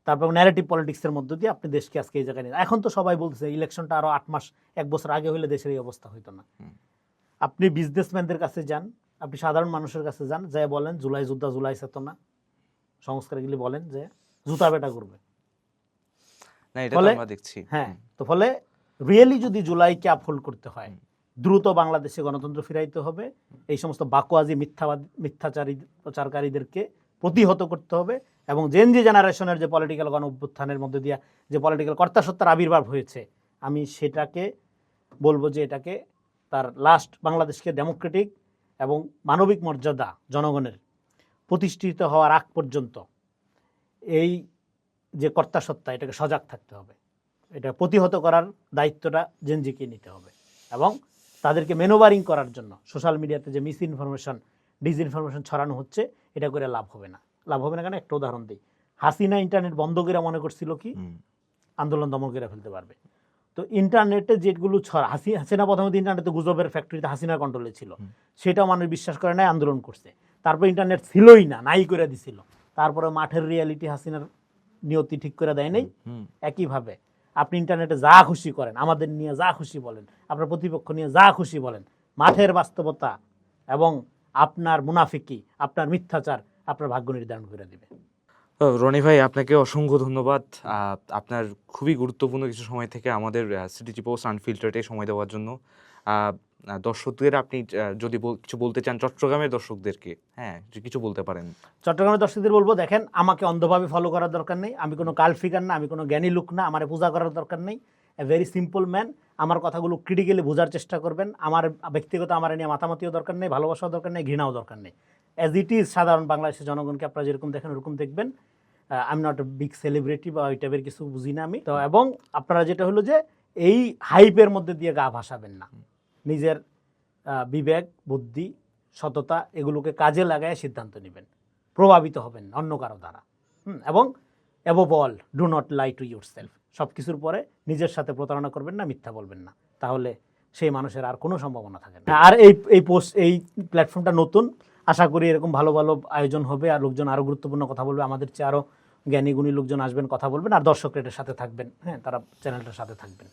তারপর ন্যারেটিভ পলিটিক্সের মধ্য দিয়ে আপনি দেশকে আজকে এই জায়গায় নিয়ে, এখন তো সবাই বলছে ইলেকশনটা আরো 8 মাস 1 বছর আগে হলে দেশের এই অবস্থা হইতো না। আপনি বিজনেসম্যানদের কাছে যান, আপনি সাধারণ মানুষের কাছে যান, যাই বলেন জুলাই যোদ্ধা জুলাই চেতনা সংস্কারগুলি বলেন যে জুতা বেটা করবে না, এটা তো আমরা দেখছি। হ্যাঁ, তো ফলে রিয়েলি যদি জুলাইকে আপহোল্ড করতে হয়, দ্রুত বাংলাদেশে গণতন্ত্র ফিরাইতে হবে, এই সমস্ত বাকোয়াজি মিথ্যাচারী প্রচারকারীদেরকে প্রতিহত করতে হবে, এবং জেনজি জেনারেশনের যে পলিটিক্যাল গণ অভ্যুত্থানের মধ্যে দিয়ে যে পলিটিক্যাল কর্তাসত্তার আবির্ভাব হয়েছে, আমি সেটাকে বলবো যে এটাকে তার লাস্ট বাংলাদেশকে ডেমোক্রেটিক এবং মানবিক মর্যাদা জনগণের প্রতিষ্ঠিত হওয়ার আগ পর্যন্ত এই যে কর্তাসত্তা, এটাকে সজাগ থাকতে হবে। এটা প্রতিহত করার দায়িত্বটা জেনজিকে নিতে হবে, এবং তাদেরকে মেনোভারিং করার জন্য সোশ্যাল মিডিয়াতে যে মিস ইনফরমেশন ডিসইনফরমেশন ছড়ানো হচ্ছে, এটা করে লাভ হবে না। লাভ হবে না কেন, একটা উদাহরণ দিই। হাসিনা ইন্টারনেট বন্ধ করে মনে করছিল কি আন্দোলন দমন করে ফেলতে পারবে। তো ইন্টারনেটে যেগুলো হাসিনা প্রথমে ইন্টারনেটে গুজবের ফ্যাক্টরিতে হাসিনার কন্ট্রোলে ছিল, সেটাও মানুষ বিশ্বাস করে নাই, আন্দোলন করছে। তারপর ইন্টারনেট ছিলই না, নাই করে দিছিল। তারপরে মাঠের রিয়ালিটি হাসিনার নিয়তি ঠিক করে দেয় নাই। একইভাবে আপনি ইন্টারনেটে যা খুশি করেন, আমাদের নিয়ে যা খুশি বলেন, আপনার প্রতিপক্ষ নিয়ে যা খুশি বলেন, মাঠের বাস্তবতা এবং আপনার মুনাফিকি, আপনার মিথ্যাচার আপনার ভাগ্য নির্ধারণ করে দিবে। রনি ভাই, আপনাকে অসংখ্য ধন্যবাদ আপনার খুবই গুরুত্বপূর্ণ কিছু সময় থেকে আমাদের সিটিজি পোস্ট আনফিল্টার্ডে সময় দেওয়ার জন্য। দর্শকদের আপনি যদি কিছু বলতে চান চট্টগ্রামের দর্শকদেরকে, হ্যাঁ কিছু বলতে পারেন। চট্টগ্রামের দর্শকদের বলবো, দেখেন আমাকে অন্ধভাবে ফলো করার দরকার নেই, আমি কোনো কাল ফিগার না, আমি কোনো জ্ঞানী লোক না, আমার পূজা করার দরকার নেই। A very simple man. আমার কথাগুলো ক্রিটিক্যালি বোঝার চেষ্টা করবেন। আমার ব্যক্তিগত আমার নিয়ে মাতামাতিও দরকার নেই, ভালোবাসাও দরকার নেই, ঘৃণাও দরকার নেই। অ্যাজ ইট ইজ সাধারণ বাংলাদেশের জনগণকে আপনারা যেরকম দেখেন ওরকম দেখবেন। I am not a big celebrity বা ওই টাইপের কিছু বুঝি না আমি তো। এবং আপনারা যেটা হলো যে এই হাইপের মধ্যে দিয়ে গা ভাসাবেন না, নিজের বিবেক বুদ্ধি সততা এগুলোকে কাজে লাগায় সিদ্ধান্ত নেবেন, প্রভাবিত হবেন অন্য কারো দ্বারা। এবং above all do not lie to your self. সব কিছুর পরে নিজের সাথে প্রতারণা করবেন না, মিথ্যা বলবেন না, তাহলে সেই মানুষের আর কোনো সম্ভাবনা থাকে না। আর এই প্ল্যাটফর্মটা নতুন, আশা করি এরকম ভালো ভালো আয়োজন হবে, আর লোকজন আরও গুরুত্বপূর্ণ কথা বলবে, আমাদের চেয়ে আরও জ্ঞানী গুণী লোকজন আসবেন, কথা বলবেন, আর দর্শকরা এটার সাথে থাকবেন। হ্যাঁ, তারা চ্যানেলটার সাথে থাকবেন।